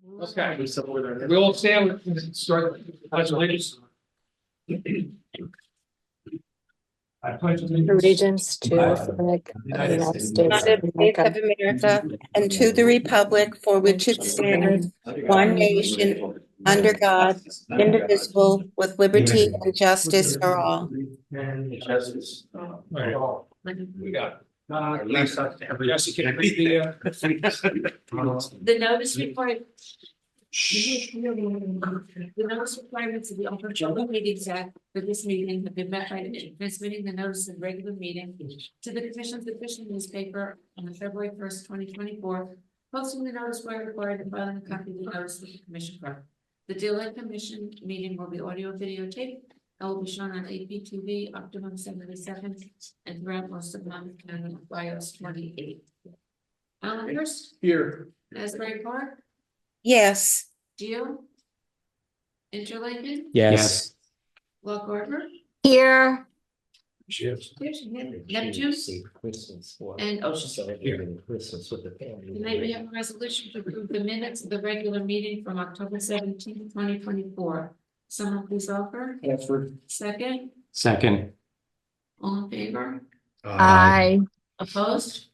Okay, we all stand and start the pledge of allegiance. I pledge Allegiance to the flag of the United States United of States America, of America, and to the republic for which it stands, one nation, under God, indivisible, with liberty and justice for all. Justice. We got. Jesse, can I read The notice required. The notice requirements of the Open Public Meetings Act for this meeting have been met by transmitting the notice of regular meeting to the Commission's official newspaper on February 1st, 2024, posting the notice where required and filing a copy of the notice with the Commission clerk. The Dealer Commission meeting will be audio videotaped and will be shown on APTV October 72nd and throughout most of Monmouth County BIOS 28. Islanders, Here. Asbury Park, Yes, Geo, Interlaken, Yes. Walk Harbor, here, Cheers. Neptune, and Ocean. Tonight we have a resolution to approve the minutes of the regular meeting from October 17th, 2024. Someone please offer. Second, Second. all in favor, I, opposed?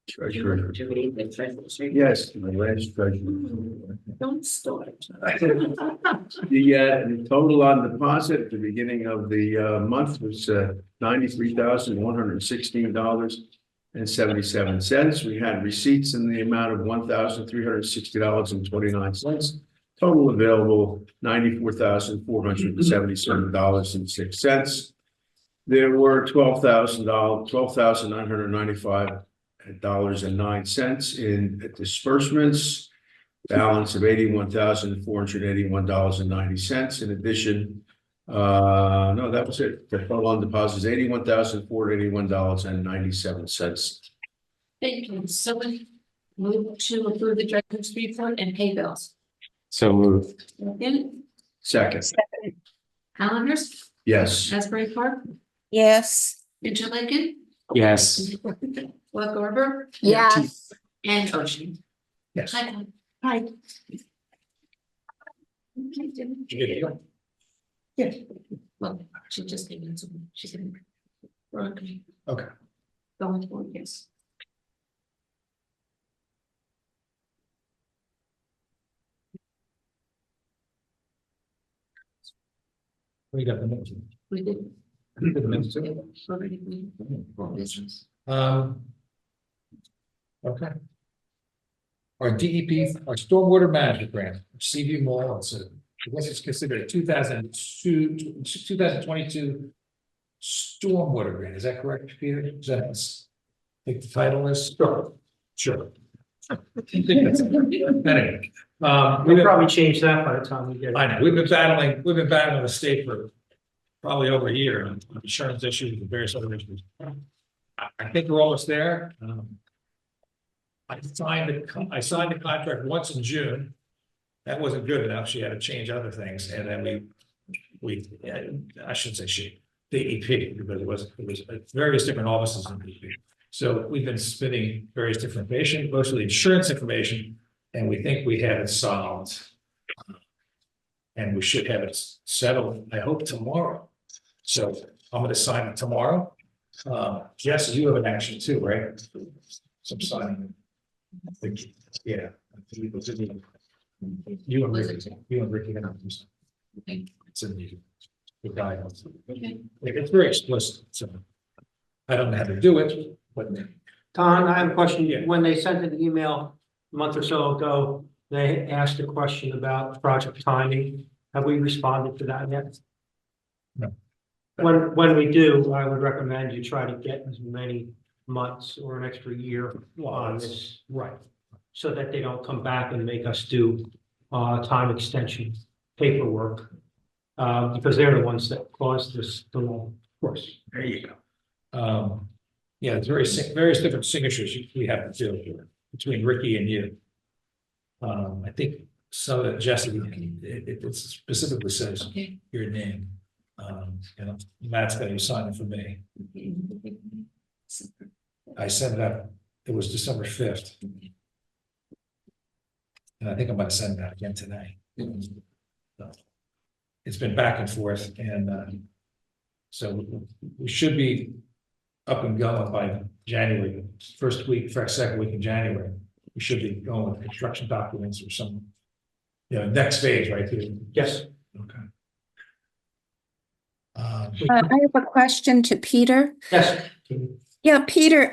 Treasurer. Yes. My last treasurer. Don't start. The total on deposit at the beginning of the month was $93,116.77. We had receipts in the amount of $1,360.29. Total available $94,477.06. There were $12,995.09 in disbursements. Balance of $81,481.90. In addition, no, that was it. The total on deposit is $81,481.97. Thank you. Someone move to approve the director's report and pay bills. So moved. Second, Second, Islanders, yes. Asbury Park, yes, Interlaken, Yes. Walk Harbor, yes, and Ocean. Yes. Hi. Hi. Yes. Well, she just gave it to me. She said. Okay. Okay. Going forward, yes. We got the minutes. We did. We did the minutes. Already we- for business. Okay. Our DEP, our stormwater management grant, CV Mall, it's a, I guess it's considered a 2022 stormwater grant. Is that correct, Peter? Is that, I think the title is? Sure. Anyway, We'll probably change that by the time we get it. I know, we've been battling the state for probably over a year on insurance issues and various other issues. I think we're almost there. I signed the contract once in June. That wasn't good enough. She had to change other things, and then I shouldn't say she, the EP, because it was various different offices in the EP. So we've been submitting various different information, mostly insurance information, and we think we have it solved. And we should have it settled, I hope, tomorrow. So I'm going to sign it tomorrow. Jess, you have an action too, right? Some signing. I think, yeah. You and Ricky and I do something. It's in the guidance. Okay. It's very explicit, so I don't know how to do it, but Don, I have a question. Yeah. When they sent an email a month or so ago, they asked a question about project timing. Have we responded to that yet? No. When we do, I would recommend you try to get as many months or an extra year on this, right. so that they don't come back and make us do time extension paperwork. Because they're the ones that caused this delay. Of course, there you go. Yeah, it's various different signatures we have to do here between Ricky and you. I think so that Jesse, it specifically says Okay. your name. Matt's got to sign it for me. I sent it out it was December 5th. And I think I'm gonna send that again today. So, it's been back and forth, and so we should be up and going by January, second week in January. We should be going with construction documents or some, next phase, right? Yes. Okay. I have a question to Peter. Yes. Yeah, Peter,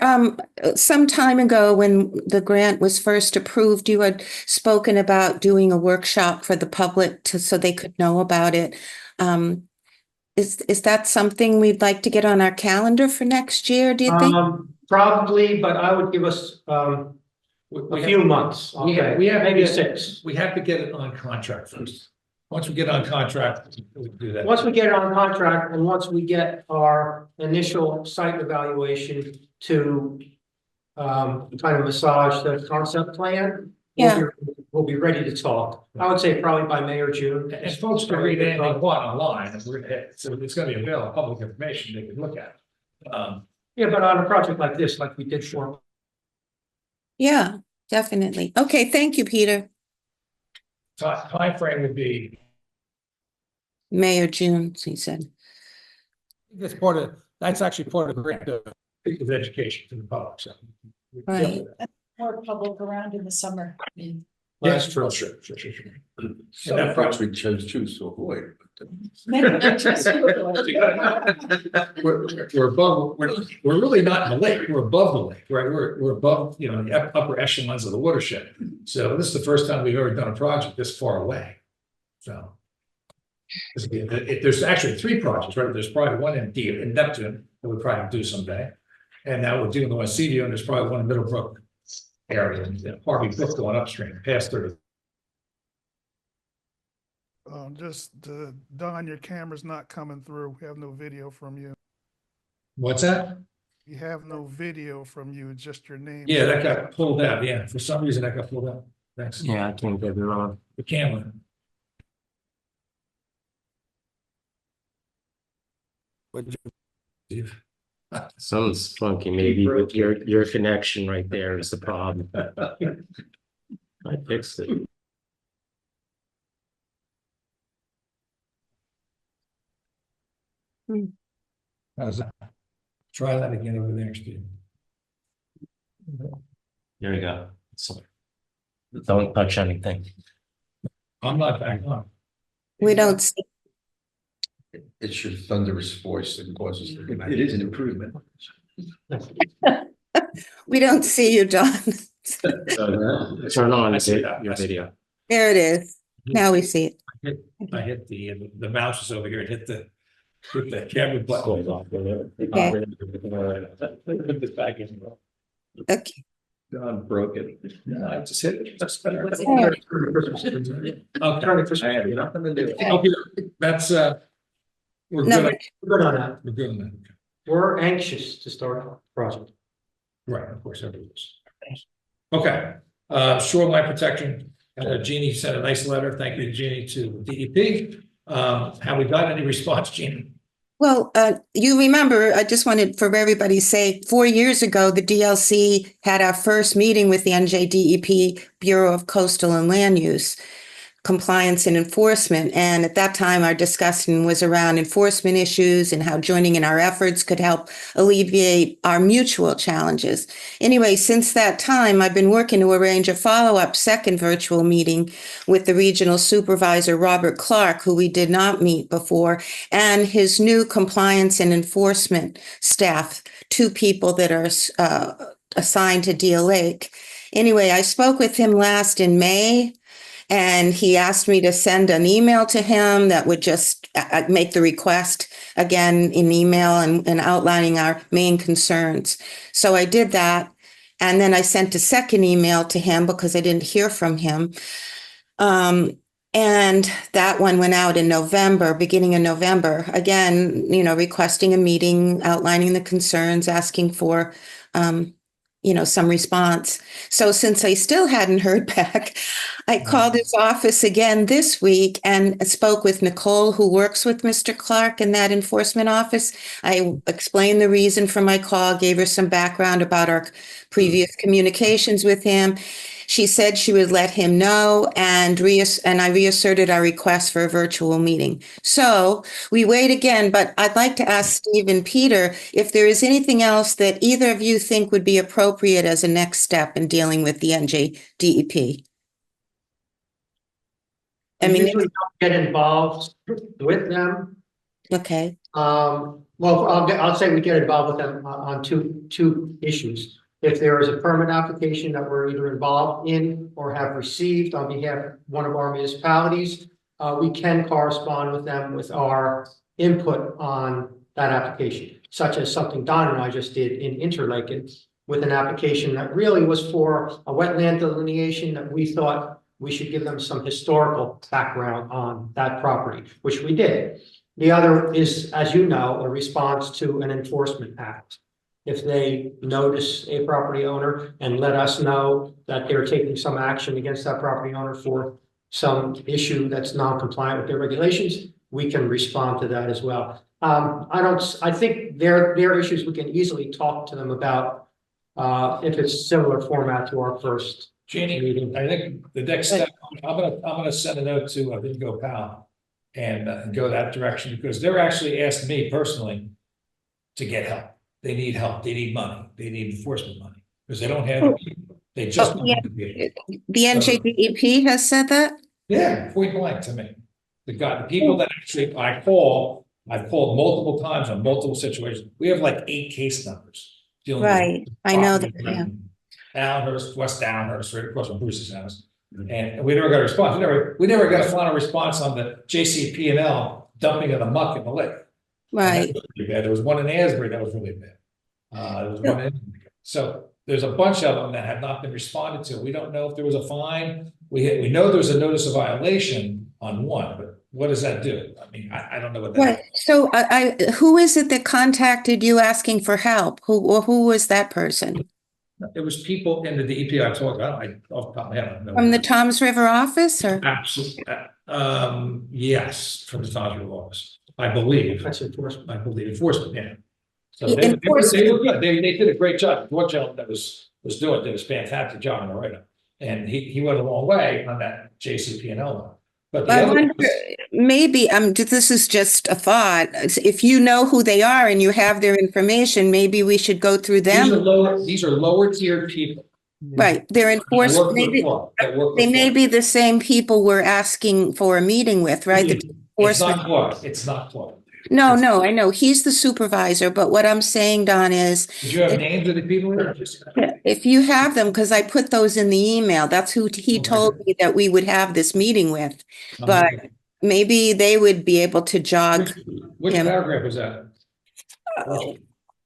some time ago when the grant was first approved, you had spoken about doing a workshop for the public so they could know about it. Is that something we'd like to get on our calendar for next year, do you think? Probably, but I would give us a few months. We have Maybe 6. We have to get it on contract first. Once we get on contract, we can do that. Once we get it on contract and once we get our initial site evaluation to kind of massage the concept plan. Yeah. We'll be ready to talk. I would say probably by May or June. And folks can read anything they want online, and so it's gonna be available, public information they can look at. Yeah, but on a project like this, like we did for. Yeah, definitely. Okay, thank you, Peter. Timeframe would be, May or June, he said. that's actually part of the grant of education to the public, so. Right. More public around in the summer. That's true. Sure. So that parts we choose to avoid. We're above, we're really not in the lake, we're above the lake, right? We're above, the upper echelons of the watershed. So this is the first time we've ever done a project this far away. So. There's actually 3 projects, right? There's probably one in Neptune that we'll probably do someday. And now we're doing the one in Seaview, and there's probably one in Middlebrook area, and Harvey Brook going upstream, past 30. Don, your camera's not coming through. We have no video from you. What's that? You have no video from you, just your name. Yeah, that got pulled out. Yeah, for some reason that got pulled out. Thanks. Yeah, I can't get it on. The camera. Steve. Something's funky, maybe with your connection right there is the problem. I fixed it. How's that? Try that again over there, Steve. There we go. So, don't touch anything. I'm not back on. We don't see. It's your thunderous voice that causes. It is an improvement. We don't see you, Don. Turn on your video. There it is. Now we see it. I hit the mouse is over here. It hit the camera button. Put this back in. Okay. Don broke it. No, I just hit it. That's better. What's Okay. I have nothing to do. Okay, that's we're No, good. We're good on that. We're good on that. We're anxious to start the project. Right, of course, everybody is. Okay, shoreline protection. Jeannie sent a nice letter. Thank you, Jeannie, to DEP. Have we got any response, Jeannie? Well, you remember, I just wanted for everybody to say 4 years ago, the DLC had our first meeting with the NJDEP Bureau of Coastal and Land Use, Compliance and Enforcement. And at that time, our discussion was around enforcement issues and how joining in our efforts could help alleviate our mutual challenges. Anyway, since that time, I've been working to arrange a follow-up second virtual meeting with the regional supervisor, Robert Clark, who we did not meet before, and his new compliance and enforcement staff, 2 people that are assigned to Deal Lake. Anyway, I spoke with him last in May, and he asked me to send an email to him that would just make the request again in email and outlining our main concerns. So I did that. And then I sent a second email to him because I didn't hear from him. And that one went out in November, beginning of November, again, requesting a meeting, outlining the concerns, asking for some response. So since I still hadn't heard back, I called his office again this week and spoke with Nicole, who works with Mr. Clark in that enforcement office. I explained the reason for my call, gave her some background about our previous communications with him. She said she would let him know, and I reasserted our request for a virtual meeting. So we wait again, but I'd like to ask Steve and Peter if there is anything else that either of you think would be appropriate as a next step in dealing with the NJDEP. I We mean, usually don't get involved with them. okay, Well, I'll say we get involved with them on two issues. If there is a permit application that we're either involved in or have received on behalf of one of our municipalities, we can correspond with them with our input on that application, such as something Don and I just did in Interlaken with an application that really was for a wetland delineation that we thought we should give them some historical background on that property, which we did. The other is, as you know, a response to an enforcement act. If they notice a property owner and let us know that they're taking some action against that property owner for some issue that's non-compliant with their regulations, we can respond to that as well. I think their issues we can easily talk to them about if it's similar format to our first Jeannie, meeting. I think the next step, I'm gonna send a note to Vingo Powell and go that direction, because they're actually asking me personally to get help. They need help. They need money. They need enforcement money because they don't have the people. They just don't have the people. the NJDEP has said that? Yeah, point blank to me. The people that actually I've called multiple times on multiple situations. We have like 8 case numbers. dealing with Right, I know that, property yeah. in Downhurst, West Downhurst, right across from Bruce's house. And we never got a response. We never got a final response on the JCP&L dumping of the muck in the lake. Right, Really bad. There was one in Asbury that was really bad. There was one so there's a bunch of them that have not been responded to. We don't know if there was a fine. We know there's a notice of violation on one, but what does that do? I mean, I don't know what that right. So who is it that contacted you asking for help? Who was that person? is. It was people in the DEP I talked about. Off the top of my head, I don't know. From the Toms River office or? Absolutely. Yes, from the Toms River office. I believe. That's enforcement. I believe enforcement, yeah. So The they were enforcement. good. They did a great job. One gentleman that was doing did a fantastic job on the write-up. And he went a long way on that JCP&L one. But the I other wonder, maybe, this is just a thought. If you know who they are and you have their information, maybe we should go through them. these are lower tiered people. Right, they're that work enforcement, with maybe, Clark, that work with they may Clark. be the same people we're asking for a meeting with, right? The It's enforcement. not Clark. It's not Clark. No, I know, he's the supervisor, but what I'm saying, Don, is Did you have names of the people here? if you have them, because I put those in the email, that's who he told me that we would have this meeting with. But maybe they would be able to jog. Which him. paragraph was that?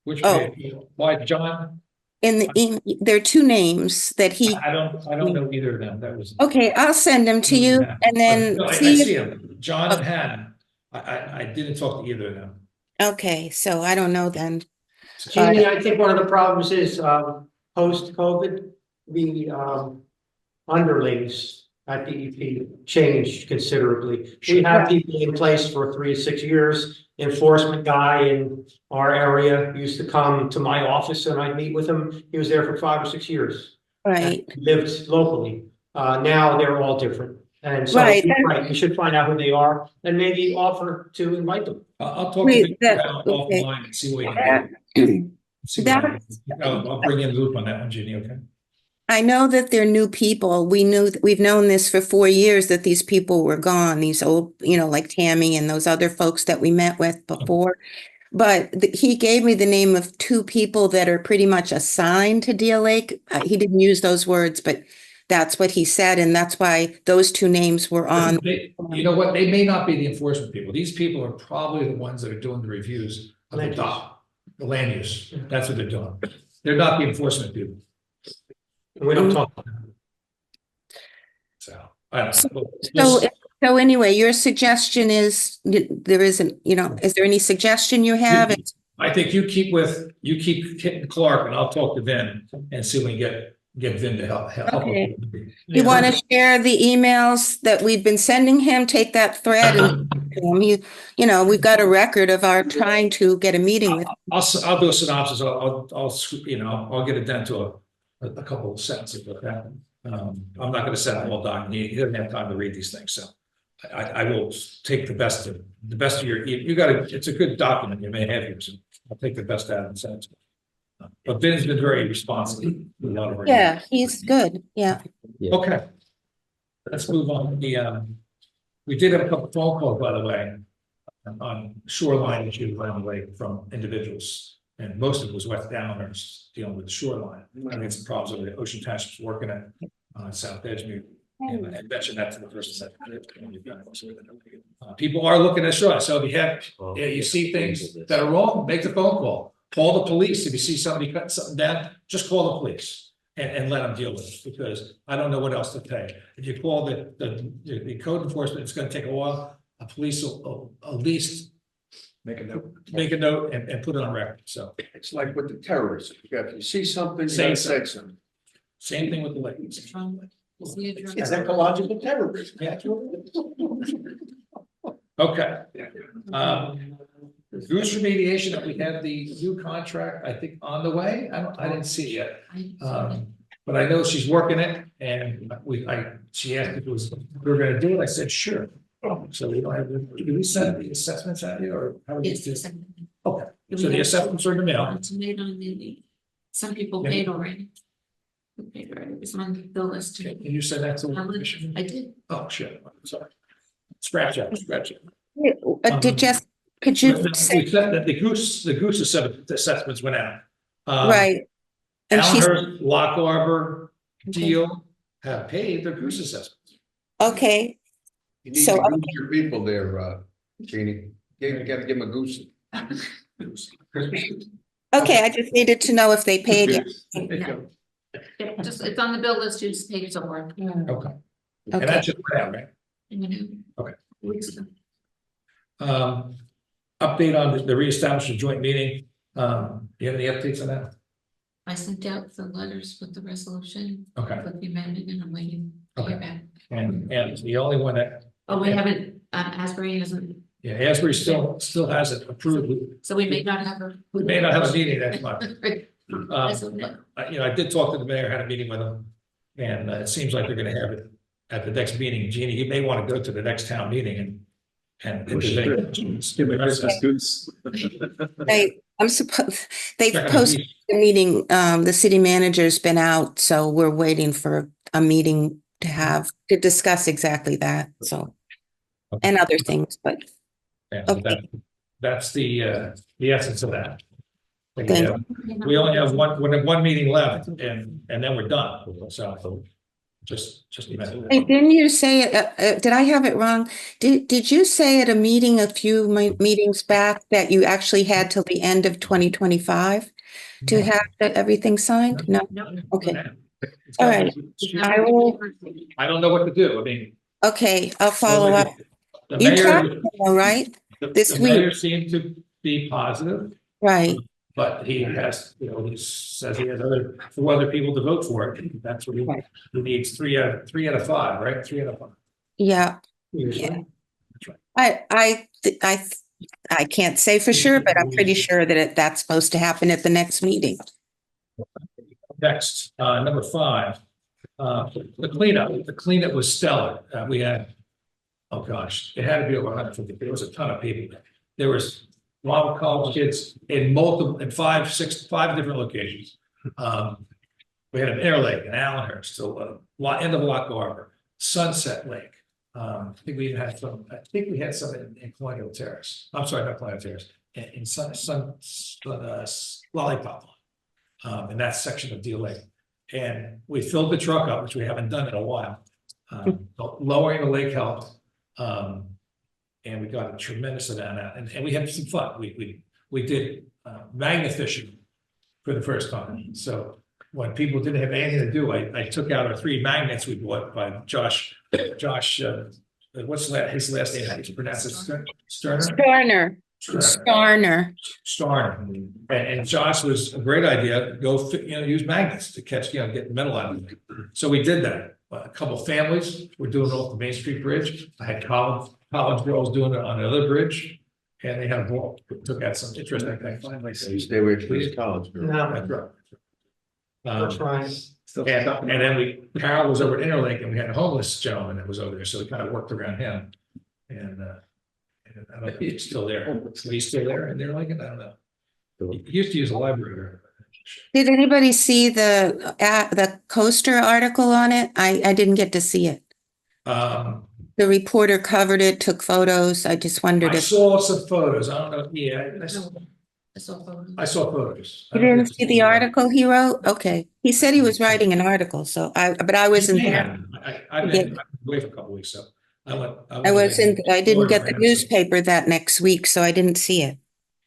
Which Oh. page? Why, John? There are 2 names that he, I don't know either of them. That was. okay, I'll send them to you and then No, I see see if, them. John and Hannah. I didn't talk to either of them. okay, so I don't know then. Jeannie, I think one of the problems is, post-COVID, the, underlings at DEP changed considerably. We have people in place for 3 to 6 years. Enforcement guy in our area used to come to my office and I'd meet with him. He was there for 5 or 6 years. Right, And lived locally. Now they're all different. And so, Right. you're right, you should find out who they are and maybe offer to invite them. I'll talk Wait, to you that- offline and see what you can do. See what I can do. I'll bring you in the loop on that one, Ginny, okay? I know that they're new people. We've known this for 4 years that these people were gone, these old, like Tammy and those other folks that we met with before. But he gave me the name of 2 people that are pretty much assigned to Deal Lake. He didn't use those words, but that's what he said. And that's why those 2 names were on. You know what? They may not be the enforcement people. These people are probably the ones that are doing the reviews of the dock, the land use. That's what they're doing. They're not the enforcement people. We don't talk. So, I don't know. So anyway, your suggestion is there isn't, is there any suggestion you have? I think you keep hitting Clark and I'll talk to Vin and see if we can get Vin to help. Okay. You want to share the emails that we've been sending him? Take that thread and you know, we've got a record of our trying to get a meeting with. I'll do a synopsis. I'll get it down to a couple of sentences. Okay. I'm not going to send the whole document. He doesn't have time to read these things, so I will take the best of your. It's a good document you may have here, so I'll take the best out and send it to you. But Vin's been very responsive. Yeah, he's good. Yeah. Okay. Let's move on. We did have a couple phone calls, by the way, on shoreline issues around the lake from individuals. And most of it was West Downers dealing with the shoreline. I had some problems with the Ocean Township's working at South Edgemere. And I mentioned that to the person. People are looking at shoreline. So if you see things that are wrong, make the phone call. Call the police. If you see somebody cutting something down, just call the police and let them deal with it, because I don't know what else to pay. If you call the code enforcement, it's going to take a while. A police will at least Make a note. make a note and put it on record. So It's like with the terrorists. If you see something, you Say gotta say something. same thing with the lake. It's ecological terrorism. Yeah. Okay. Goose remediation, that we have the new contract, I think, on the way. I didn't see it yet. But I know she's working it, and she asked if we were gonna do it. I said, sure. So we don't have, do we send the assessments out here, or how do we do it? Okay, so the assessments are in the mail. It's made on some people paid already. Who paid already, it was on the bill list. Can you send that to the commission? I did. Oh, shit, sorry. Scratch it. Could you We say, said that the goose assessments went out. right? And she's, Allenhurst, Lock Harbor, Deal have paid their goose assessments. okay, You need So- to goose your people there, Jeannie. You gotta give them a goose. okay, I just needed to know if they paid yet. No. It's on the bill list, you just paid it somewhere. Okay. And Okay, that just went out, right? Okay. Weeks ago. Update on the reestablishment joint meeting. Do you have any updates on that? I sent out the letters with the resolution. Okay. With the amendment, and I'm waiting to hear back. And the only one that, Oh, we haven't, Asbury hasn't, yeah, Asbury still hasn't approved. so we may not have a. We may not have a meeting next month. As of now. I did talk to the mayor, had a meeting with him, and it seems like they're gonna have it at the next meeting. Jeannie, you may want to go to the next town meeting and. if there's any- goose. they've posted the meeting, the city manager's been out, so we're waiting for a meeting to discuss exactly that, so. And other things, but Yeah, so Okay. that's the essence of that. Thank We only have one meeting left, and then we're done, so just a minute. Hey, didn't you say, did I have it wrong? Did you say at a meeting a few meetings back that you actually had till the end of 2025 to have everything signed? No? No. Okay, all right. I don't know what to do. I mean. Okay, I'll follow up. The You talked, mayor, all right? This the week. mayor seemed to be positive, Right, but he has, he says he has four other people to vote for it. That's what Right. he needs three out of five, right? 3 out of 5. yeah. Yeah. I can't say for sure, but I'm pretty sure that that's supposed to happen at the next meeting. Next, number 5, the cleanup was stellar. We had, oh gosh, it had to be over 150. There was a ton of people. There was a lot of college kids in five different locations. We had an Air Lake, an Allenhurst, so end of Lock Harbor, Sunset Lake. I think we even had some. I think we had some in Colonial Terrace. I'm sorry, not Colonial Terrace. In Lollipop, in that section of Deal Lake, and we filled the truck up, which we haven't done in a while. Lowering the lake helped, and we got a tremendous amount out, and we had some fun. We did magnet fishing for the first time. So when people didn't have anything to do, I took out our 3 magnets we bought by Josh. What's his last name? How do you pronounce it? Sterner. Starner. And Josh was a great idea, use magnets to catch, get metal out of it. So we did that. A couple families were doing it off the Main Street Bridge. I had college girls doing it on the other bridge. And they had a ball, took out some interesting things. You stay away from these college girls. No, That's right. we're trying. And then Carol was over at Interlake and we had a homeless gentleman that was over there, so we kind of worked around him. And I don't know if he's still there. So he's still there and they're like, I don't know. He used to use a library. Did anybody see the Coaster article on it? I didn't get to see it. The reporter covered it, took photos. I just wondered I if saw some photos. I don't know. Yeah, I saw photos. you didn't see the article he wrote. Okay, he said he was writing an article, but I wasn't there. I've been away for a couple of weeks, so I didn't get the newspaper that next week, so I didn't see it.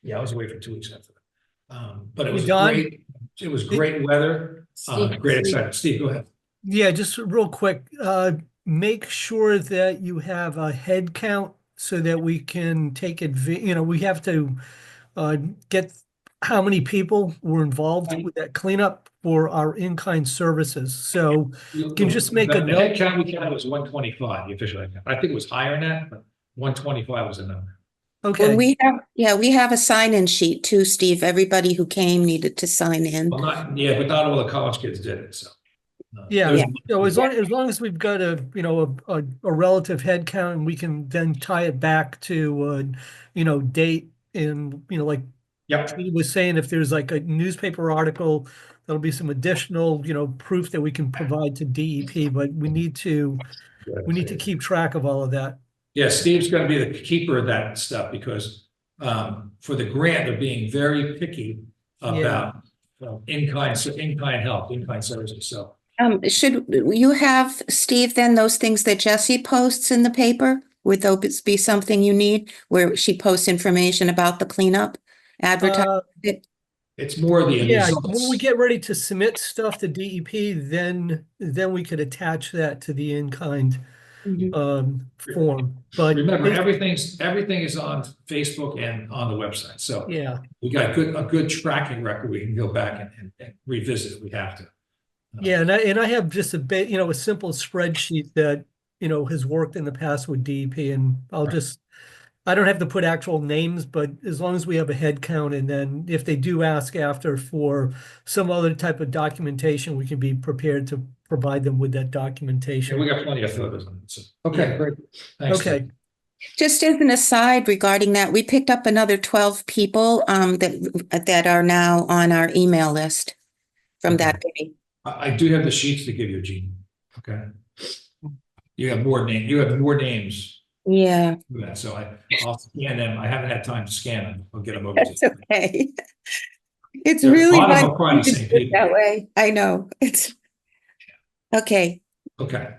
Yeah, I was away for 2 weeks after that. But it was Don? great. It was great weather. Great excitement. Steve, go ahead. Yeah, just real quick, make sure that you have a head count so that we can take we have to get how many people were involved with that cleanup for our in-kind services. So you can just make a The note. head count we counted was 125, the official head count. I think it was higher than that, but 125 was the number. Okay. Well, we have a sign-in sheet too, Steve. Everybody who came needed to sign in. Well, but not all the college kids did it, so. Yeah, Yeah. so as long as we've got a relative head count and we can then tie it back to date and like Yep. he was saying, if there's like a newspaper article, there'll be some additional proof that we can provide to DEP, but we need to keep track of all of that. Yeah, Steve's gonna be the keeper of that stuff because for the grant, they're being very picky about in-kind help, in-kind services, so. Should you have, Steve, then those things that Jessie posts in the paper? Would those be something you need where she posts information about the cleanup? Advertise it? It's more the Yeah, results. when we get ready to submit stuff to DEP, then we could attach that to the in-kind form. But Remember, everything is on Facebook and on the website, so. yeah, We got a good tracking record. We can go back and revisit if we have to. yeah, and I have just a simple spreadsheet that has worked in the past with DEP, and I don't have to put actual names, but as long as we have a head count, and then if they do ask after for some other type of documentation, we can be prepared to provide them with that Yeah, documentation. we got plenty of photos on it. So. Okay, great. Thanks. Okay. Just as an aside regarding that, we picked up another 12 people that are now on our email list from that day. I do have the sheets to give you, Gene. Okay. You have more names. Yeah, So I'll scan them. I haven't had time to scan them. I'll get them over to that's you. okay. It's Yeah, a really lot of them fun are probably the to same do it people. that way. I know. It's okay. Okay.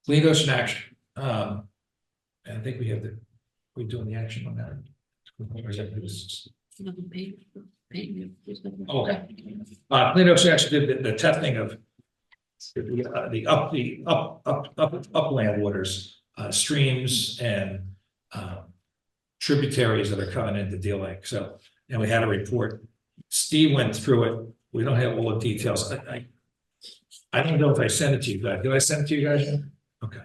Clean Ocean Action. And I think we're doing the action on that. Or is that this? Okay. Clean Ocean Action did the testing of the upland waters, streams and tributaries that are coming into Deal Lake. So, and we had a report. Steve went through it. We don't have all the details. I don't know if I sent it to you guys. Did I send it to you guys? Okay.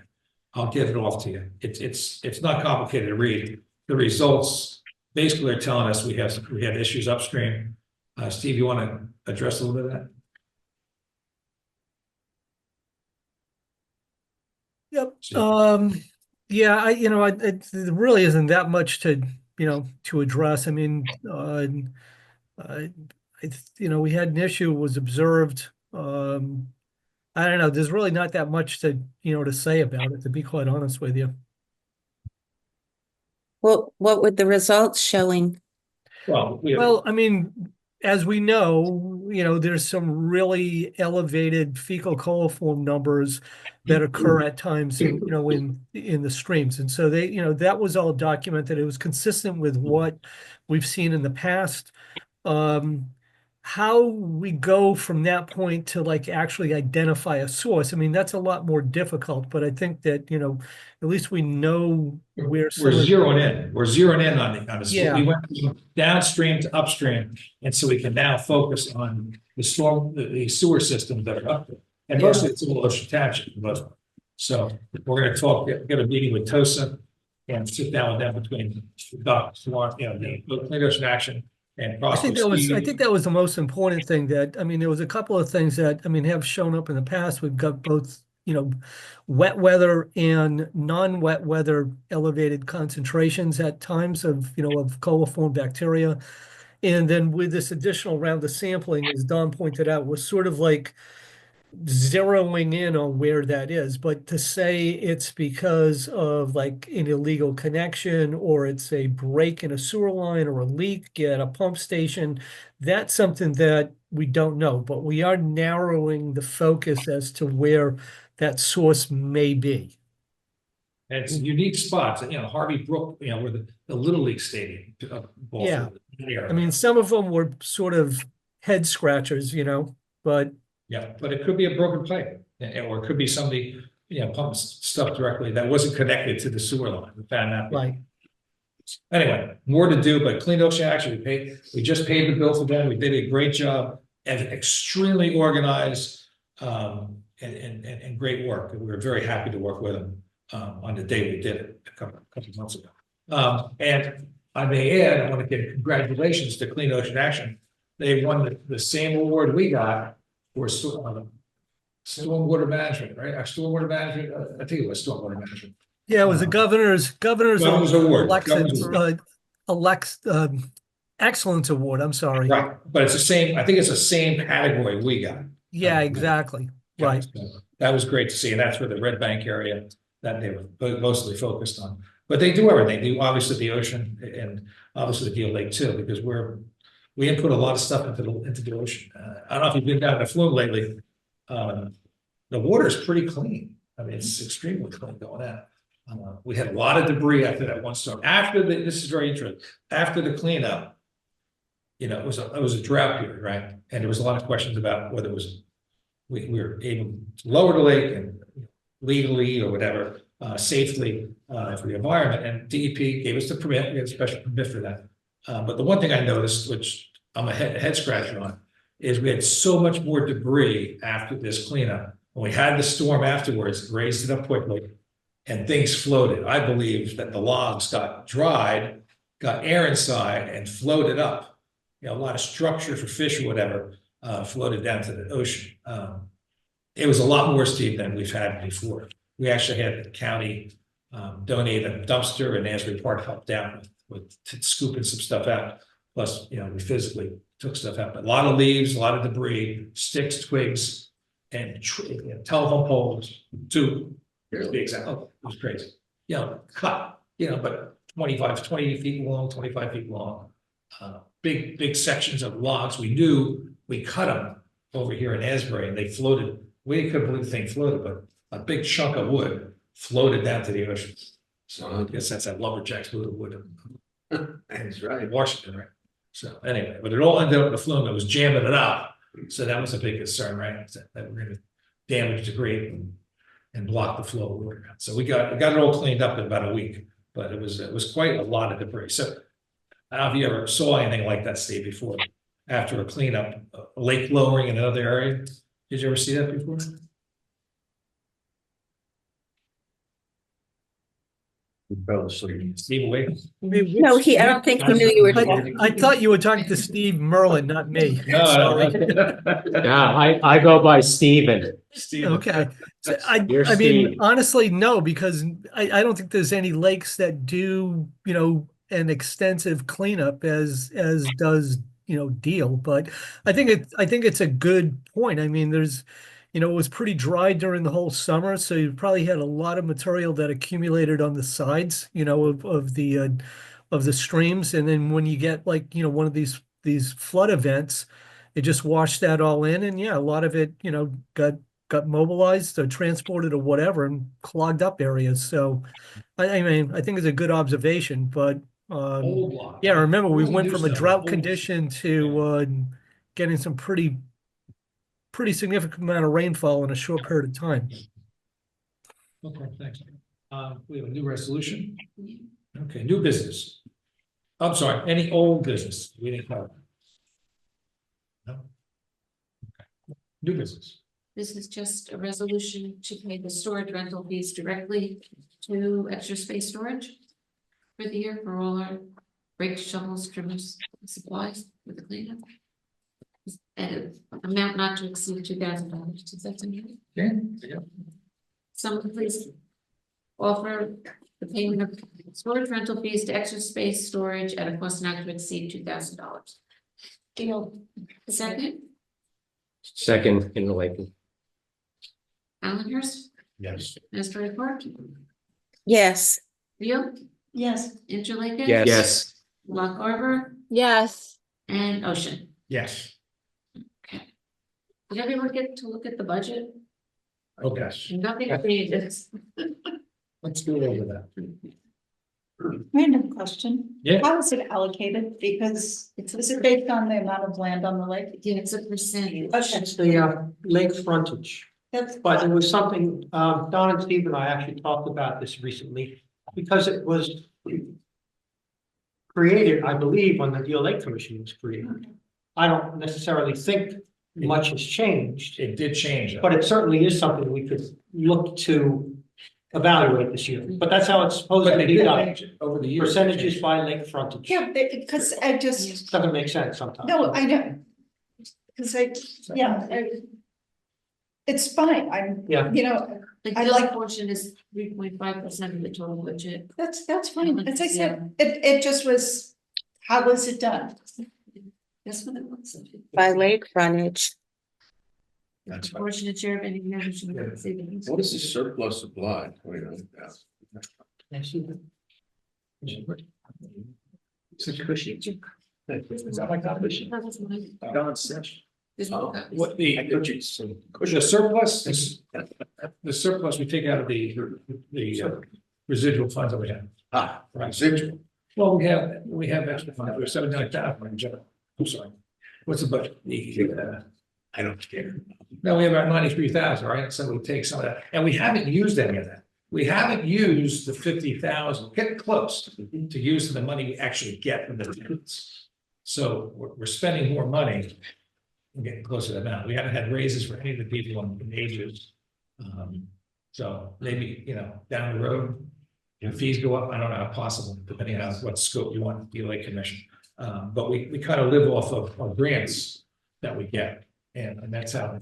I'll get it off to you. It's not complicated to read. The results basically are telling us we had issues upstream. Steve, you want to address a little bit of that? Yep. Yeah, there really isn't that much to address. I mean, we had an issue was observed. I don't know. There's really not that much to say about it, to be quite honest with you. Well, what were the results showing? Well, I mean, as we know, there's some really elevated fecal coliform numbers that occur at times in the streams. And so that was all documented. It was consistent with what we've seen in the past. how we go from that point to like actually identify a source. I mean, that's a lot more difficult, but I think that, at least we know where We're some of, zeroing in. We're zeroing in on this. Yeah. We went from downstream to upstream, and so we can now focus on the sewer systems that are up there. And mostly it's all ocean township, for the most part. So we're gonna talk, get a meeting with TOSA and sit down with them between Doc, the Clean Ocean Action and I think Crossway. that was the most important thing that, I mean, there was a couple of things that, I mean, have shown up in the past. We've got both, wet weather and non-wet weather elevated concentrations at times of, of coliform bacteria. And then with this additional round of sampling, as Don pointed out, was sort of like zeroing in on where that is. But to say it's because of like an illegal connection or it's a break in a sewer line or a leak at a pump station, that's something that we don't know. But we are narrowing the focus as to where that source may be. And it's unique spots, Harvey Brook, where the Little League Stadium. Ball Yeah. field area. I mean, some of them were sort of head scratchers, but Yeah, but it could be a broken pipe, or it could be somebody, pumping stuff directly that wasn't connected to the sewer line. We found that. like, Anyway, more to do, but Clean Ocean Action, we just paid the bill for them. We did a great job and extremely organized, and great work. We were very happy to work with them, on the day we did it a couple of months ago. And I may add, I want to give congratulations to Clean Ocean Action. They won the same award we got for stormwater management, right? Our stormwater management, I think it was stormwater management. yeah, it was the governor's award. Excellence Award. I'm sorry. Right, but it's the same, I think it's the same category we got. Yeah, exactly. Right. So that was great to see, and that's where the Red Bank area that they were mostly focused on. But they do everything. They do obviously the ocean and obviously the Deal Lake too, because we input a lot of stuff into the ocean. I don't know if you've been down to Flume lately. The water is pretty clean. I mean, it's extremely clean going out. We had a lot of debris after that one storm. This is very interesting. After the cleanup, it was a drought period, right? And there was a lot of questions about whether we were able to lower the lake and legally or whatever, safely for the environment. And DEP gave us the permit. We had a special permit for that. But the one thing I noticed, which I'm a head scratcher on, is we had so much more debris after this cleanup. When we had the storm afterwards, it raised it up quickly, and things floated. I believe that the logs got dried, got air inside, and floated up. A lot of structure for fish or whatever floated down to the ocean. It was a lot more steep than we've had before. We actually had the county donate a dumpster, and Asbury Park helped out with scooping some stuff out. Plus, we physically took stuff out, but a lot of leaves, a lot of debris, sticks, twigs, and telephone poles, to the example. It was crazy. Cut, but 20 feet long, 25 feet long. Big sections of logs. We knew we cut them over here in Asbury, and they floated. We couldn't believe the thing floated, but a big chunk of wood floated down to the ocean. So I guess that's that lumberjacks blew the wood. That's right. Washington, right? So anyway, but it all ended up in the flume. It was jamming it up. So that was a big concern, right? That we're going to damage the grate and block the flow of water. So we got it all cleaned up in about a week, but it was quite a lot of debris. So I don't know if you ever saw anything like that, Steve, before. After a cleanup, a lake lowering in another area. Did you ever see that before? We fell asleep. Steve awake? No, I don't think he knew you were talking. I thought you were talking to Steve Merlin, not me. No, Sorry. Yeah, I go by Steven. Steve. Okay. So You're I mean, Steve. honestly, no, because I don't think there's any lakes that do, an extensive cleanup as does, Deal. But I think it's a good point. I mean, it was pretty dry during the whole summer, so you probably had a lot of material that accumulated on the sides, of the streams. And then when you get like, one of these flood events, it just washed that all in. And yeah, a lot of it, got mobilized or transported or whatever and clogged up areas. So I mean, I think it's a good observation, but Whole block. yeah, remember we Really went do from a stuff. drought Whole- condition to getting some pretty significant amount of rainfall in a short period of time. Okay, thanks. We have a new resolution. Okay, new business. I'm sorry, any old business? We didn't cover. No? Okay. New business. This is just a resolution to pay the storage rental fees directly to Extra Space Storage for the year for all our rakes, shovels, trimmers, and supplies with the cleanup. At an amount not to exceed $2,000. Does that sound right? Yeah. Someone please offer the payment of storage rental fees to Extra Space Storage at a cost not to exceed $2,000. Deal. Second, Second in the lake. Allenhurst, Yes. Asbury Park, Yes, Rio, Yes, Interlaken. Yes. Lock Harbor Yes. and Ocean. Yes. Did everyone get to look at the budget? Okay. Nothing changes. Let's go over that. random question. Yeah. How is it allocated? Because is it based on the amount of land on the lake? Yeah, it's a percentage. It's the lake frontage. That's, But it was something, Don and Steve and I actually talked about this recently, because it was created, I believe, when the Deal Lake Commission was created. I don't necessarily think much has changed, It did change. but it certainly is something we could look to evaluate this year. But that's how it's supposed But to they be did done. change it over the years. Percentages by lake frontage. yeah, because I just, Doesn't make sense sometimes. no, I know. Because it's fine. I'm, Yeah. you know, The I Deal like- portion is 3.5% of the total budget. that's fine. As I said, it just was, how was it done? That's what it looks like. by lake frontage. That's fine. Proportionate share of any management Yeah. savings. What is the surplus supply? It's a cushion. Is that like that cushion? That was mine. Don said. There's more copies. What I thought you said the surplus is, the surplus we take out of the residual funds that we have. Right. Residual. Well, we have extra funds. We're 79,000 in general. I'm sorry. What's the budget? I don't care. No, we have about 93,000, right? So we take some of that, and we haven't used any of that. We haven't used the 50,000, getting close to using the money we actually get from the tenants. So we're spending more money. We're getting closer to that amount. We haven't had raises for any of the people on ages. So maybe, down the road, if fees go up, I don't know how possible, depending on what scope you want the DLA commission. But we kind of live off of our grants that we get. And that's how the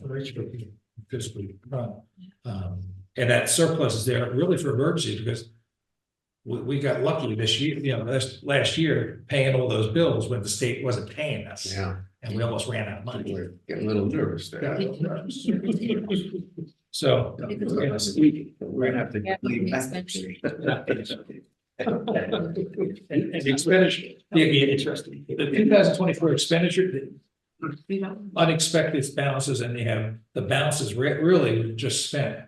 fiscally run. And that surplus is there really for emergency because we got lucky this year, last year paying all those bills when the state wasn't paying us. Yeah. And we almost ran out of money. We're getting a little nervous there. So. We're gonna have to Yeah, leave it's that. And the expenditure, interesting. The 2024 expenditure, unexpected balances, and they have the balances really just spent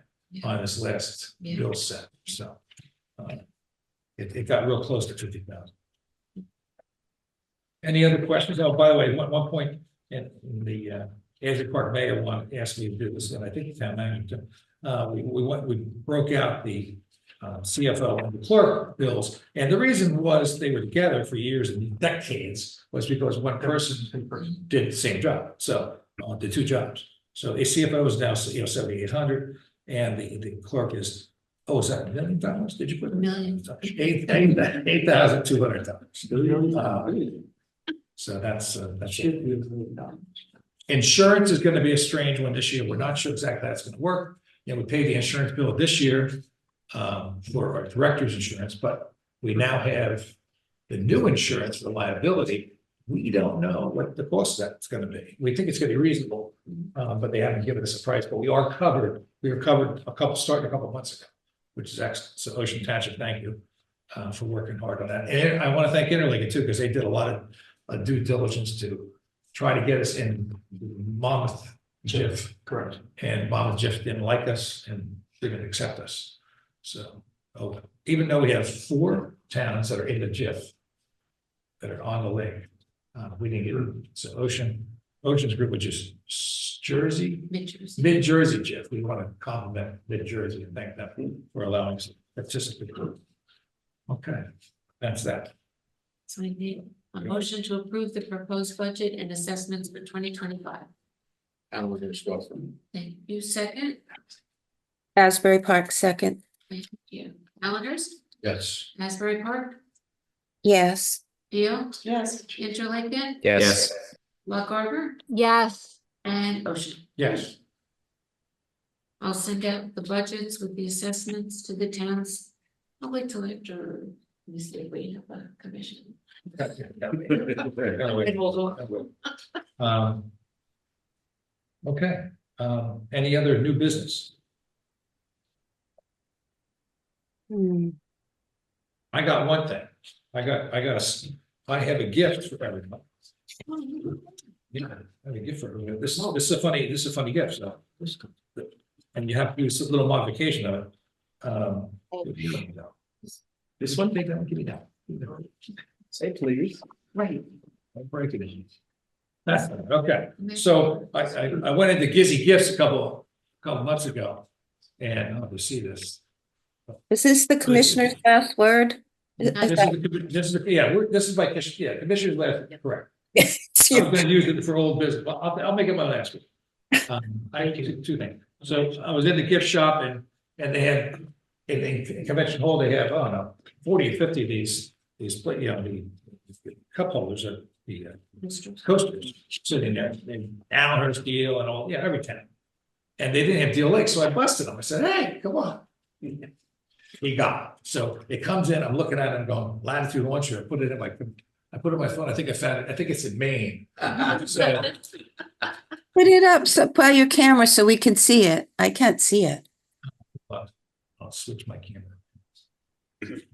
on this last Yeah. bill set, so. It got real close to 50,000. Any other questions? Oh, by the way, one point in the Asbury Park Mayor asked me to do this, and I think the town manager, we broke out the CFO and the clerk bills, and the reason was they were together for years and decades was because one person did the same job, so did two jobs. So a CFO is now 7,800, and the clerk is is that $1 million? Did you put it? Million. $8,200. So that's insurance is going to be a strange one this year. We're not sure exactly how it's going to work. We paid the insurance bill this year for our director's insurance, but we now have the new insurance for liability. We don't know what the cost of that's going to be. We think it's going to be reasonable, but they haven't given us a price. But we are covered. We were covered starting a couple of months ago, which is excellent. So Ocean Township, thank you for working hard on that. And I want to thank Interlinken too, because they did a lot of due diligence to try to get us in Monmouth JIF. Correct. And Monmouth JIF didn't like us and didn't accept us. So even though we have 4 towns that are in the JIF that are on the lake, we didn't get it. So Ocean Oceans Group, which is Jersey, Mitchers. Mid-Jersey, Jeff. We want to compliment Mid-Jersey and thank them for allowing us to participate. Okay, that's that. So I need a motion to approve the proposed budget and assessments for 2025. And we're gonna start from. Thank you. Second. Asbury Park, second. Thank you. Calendars, Yes. Asbury Park, Yes. Deal, Yes. Interlaken, Yes. Lock Harbor, Yes. and Ocean. Yes. I'll send out the budgets with the assessments to the towns. I'll wait till after we say we have a commission. And we'll go. Okay, any other new business? Hmm. I got one thing. I have a gift for everybody. Yeah, I have a gift for everybody. This is a funny gift, so. And you have to do a little modification of it. This one, take that one, give me that. Say please. Right. I'll break it in. That's okay. So I went into Gizzy Gifts a couple months ago, and I'll just see this. Is this the commissioner's last word? This is my, commissioner's last, correct. It's I'm you. gonna use it for old business. I'll make it my last one. I do two things. So I was in the gift shop and they had, in convention hall, they have, 40 or 50 of these, the cup holders of the coasters sitting there, and Allenhurst deal and all, every tenant. And they didn't have Deal Lake, so I busted them. I said, hey, come on. He got it. So it comes in, I'm looking at it, I'm going, latitude launcher, I put it in my phone, I think I found it, I think it's in Maine. So, Put it up by your camera so we can see it. I can't see it. I'll switch my camera. It's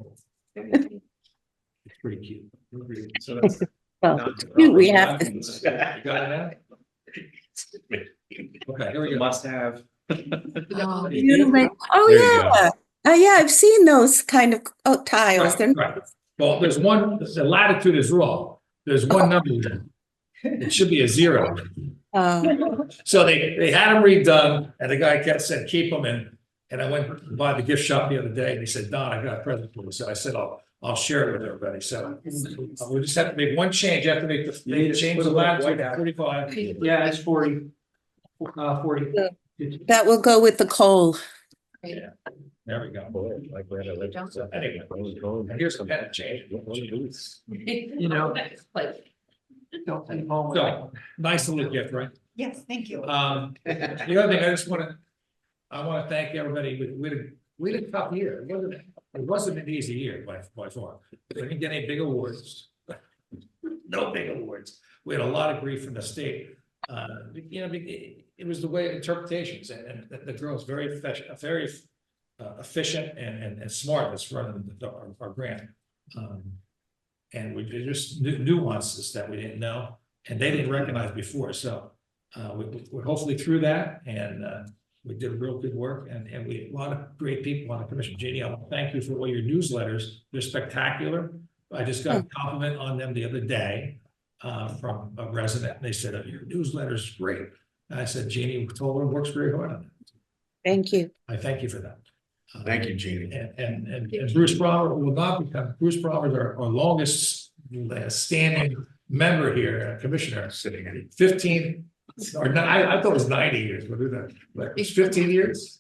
pretty cute. So that's. Well, we have to. You got it now? Okay, here we go. Must have. Oh, There you yeah. Oh, yeah, I've seen those kind of tiles. They're Right. Well, there's one, the latitude is wrong. There's one number there. It should be a 0. So they had them redone, and the guy said, keep them in. And I went by the gift shop the other day, and he said, Don, I got a present for you. So I said, I'll share it with everybody. So we just have to make one change. You have to make the change the latitude to 35. Yeah, it's 40. 40. that will go with the coal. Yeah. There we go. Like we had a. So anyway, and here's the pen change. You know, like. Don't think home. So nice little gift, right? Yes, thank you. The other thing, I want to thank everybody. We had a tough year. It wasn't an easy year by far. We didn't get any big awards. No big awards. We had a lot of grief from the state. It was the way of interpretations, and the girl's very efficient and smart that's running our grant. And we just nuances that we didn't know, and they didn't recognize before. So we're hopefully through that, and we did real good work, and we a lot of great people on the commission. Jeannie, I want to thank you for all your newsletters. They're spectacular. I just got a compliment on them the other day from a resident. They said, your newsletter is great. And I said, Jeannie told her works very hard on it. Thank you. I thank you for that. Thank you, Jeannie. And Bruce Brommer will not become, Bruce Brommer is our longest standing member here, commissioner, sitting at 15, or I thought it was 90 years, but it's 15 years.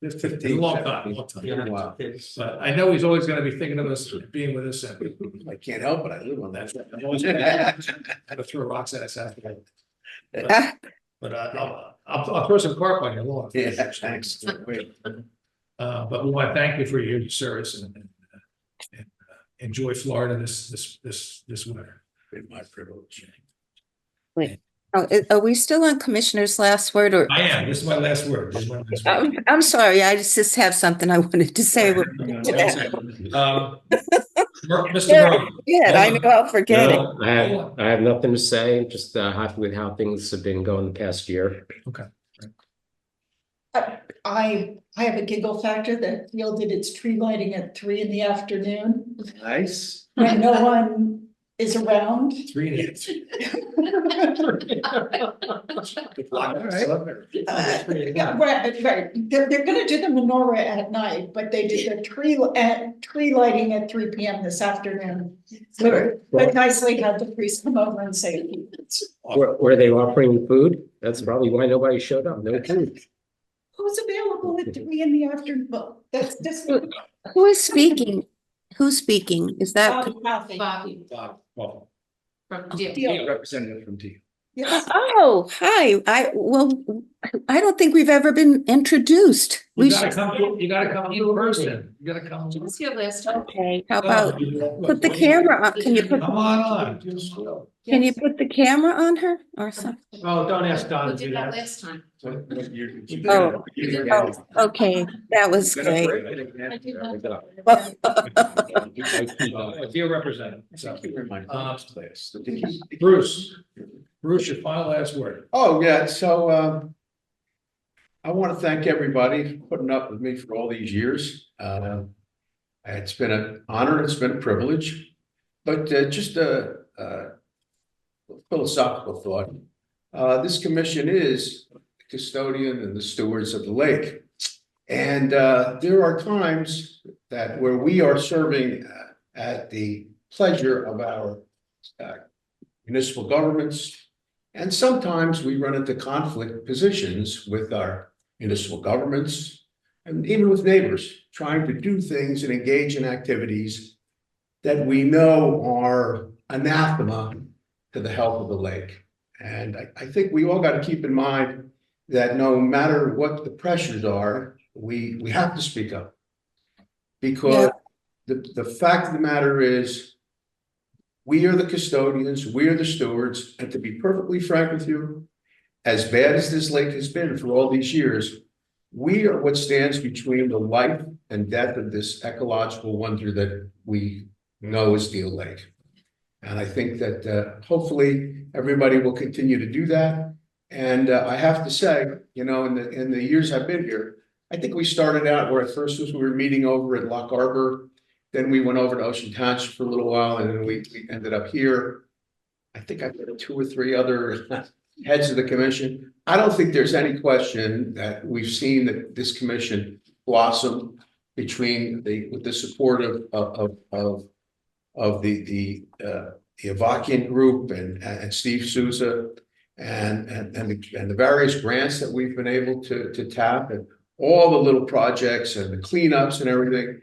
It's 15, a long time. Wow. But I know he's always going to be thinking of us, being with us. And I can't help it. I live on that. I'm always gonna have to throw rocks at us after that. But I'll throw some carp on your lawn. Yeah, thanks. But we want to thank you for your service and enjoy Florida this winter. Been my privilege. Are we still on commissioner's last word, or? I am. This is my last word. This is my last word. I'm sorry, I just have something I wanted to say. Mr. Yeah, I know I'll forget it. No, I have nothing to say. Just happy with how things have been going the past year. Okay. I have a giggle factor that Field did its tree lighting at 3 in the afternoon. Nice. And no one is around. 3 days. Yeah, right. They're gonna do the menorah at night, but they did the tree lighting at 3 p.m. this afternoon. But nicely had the priest come over and say. Were they offering food? That's probably why nobody showed up. No food. Who's available at 3 in the afternoon? Well, that's just. Who is speaking? Who's speaking? Is that? Bobby Well, from Deal. Representative from T. Yes. Oh, hi. I don't think we've ever been introduced. you We gotta should. come, you gotta come in person. You gotta come. She was here last time. Okay, how about put the camera on? Can you put, Come on. can you put the camera on her or something? Oh, don't ask Don We to do did that that. last time. Oh, okay, that was great. I did not. Dear Representative. Thank you very much. Bruce, your final last word. Oh, yeah, so I want to thank everybody for putting up with me for all these years. It's been an honor, it's been a privilege, but just a philosophical thought. This commission is the custodian and the stewards of the lake. And there are times that where we are serving at the pleasure of our municipal governments. And sometimes we run into conflict positions with our municipal governments and even with neighbors, trying to do things and engage in activities that we know are anathema to the health of the lake. And I think we all got to keep in mind that no matter what the pressures are, we have to speak up. Because the fact of the matter is, we are the custodians, we are the stewards, and to be perfectly frank with you, as bad as this lake has been for all these years, we are what stands between the life and death of this ecological wonder that we know is Deal Lake. And I think that hopefully everybody will continue to do that. And I have to say, you know, in the years I've been here, I think we started out where at first we were meeting over at Lock Harbor. Then we went over to Ocean Township for a little while, and then we ended up here. I think I've got 2 or 3 other heads of the commission. I don't think there's any question that we've seen that this commission blossom between with the support of the Avakian group and Steve Souza and the various grants that we've been able to tap, and all the little projects and the cleanups and everything.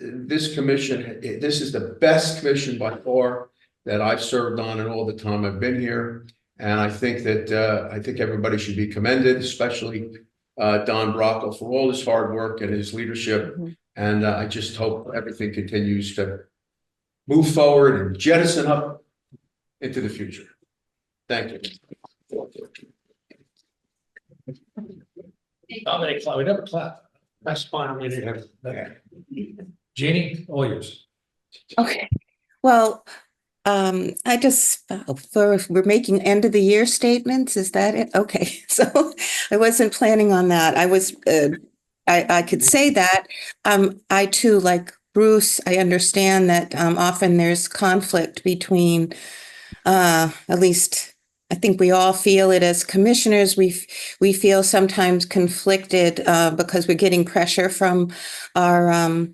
This commission, this is the best commission by far that I've served on in all the time I've been here. And I think that I think everybody should be commended, especially Don Bracco for all his hard work and his leadership. And I just hope everything continues to move forward and jettison up into the future. Thank you. Dominic, we never clapped. That's fine. We didn't have that. Jeannie, all yours. Okay, well, I just, we're making end of the year statements, is that it? Okay, so I wasn't planning on that. I could say that. I too, like Bruce, I understand that often there's conflict between, at least I think we all feel it as commissioners. We feel sometimes conflicted because we're getting pressure from our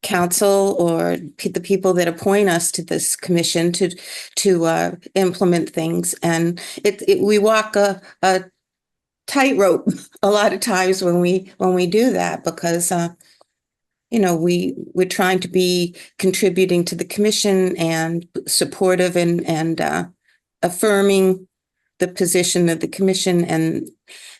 council or the people that appoint us to this commission to implement things, and we walk a tightrope a lot of times when we do that, because you know, we're trying to be contributing to the commission and supportive and affirming the position of the commission, and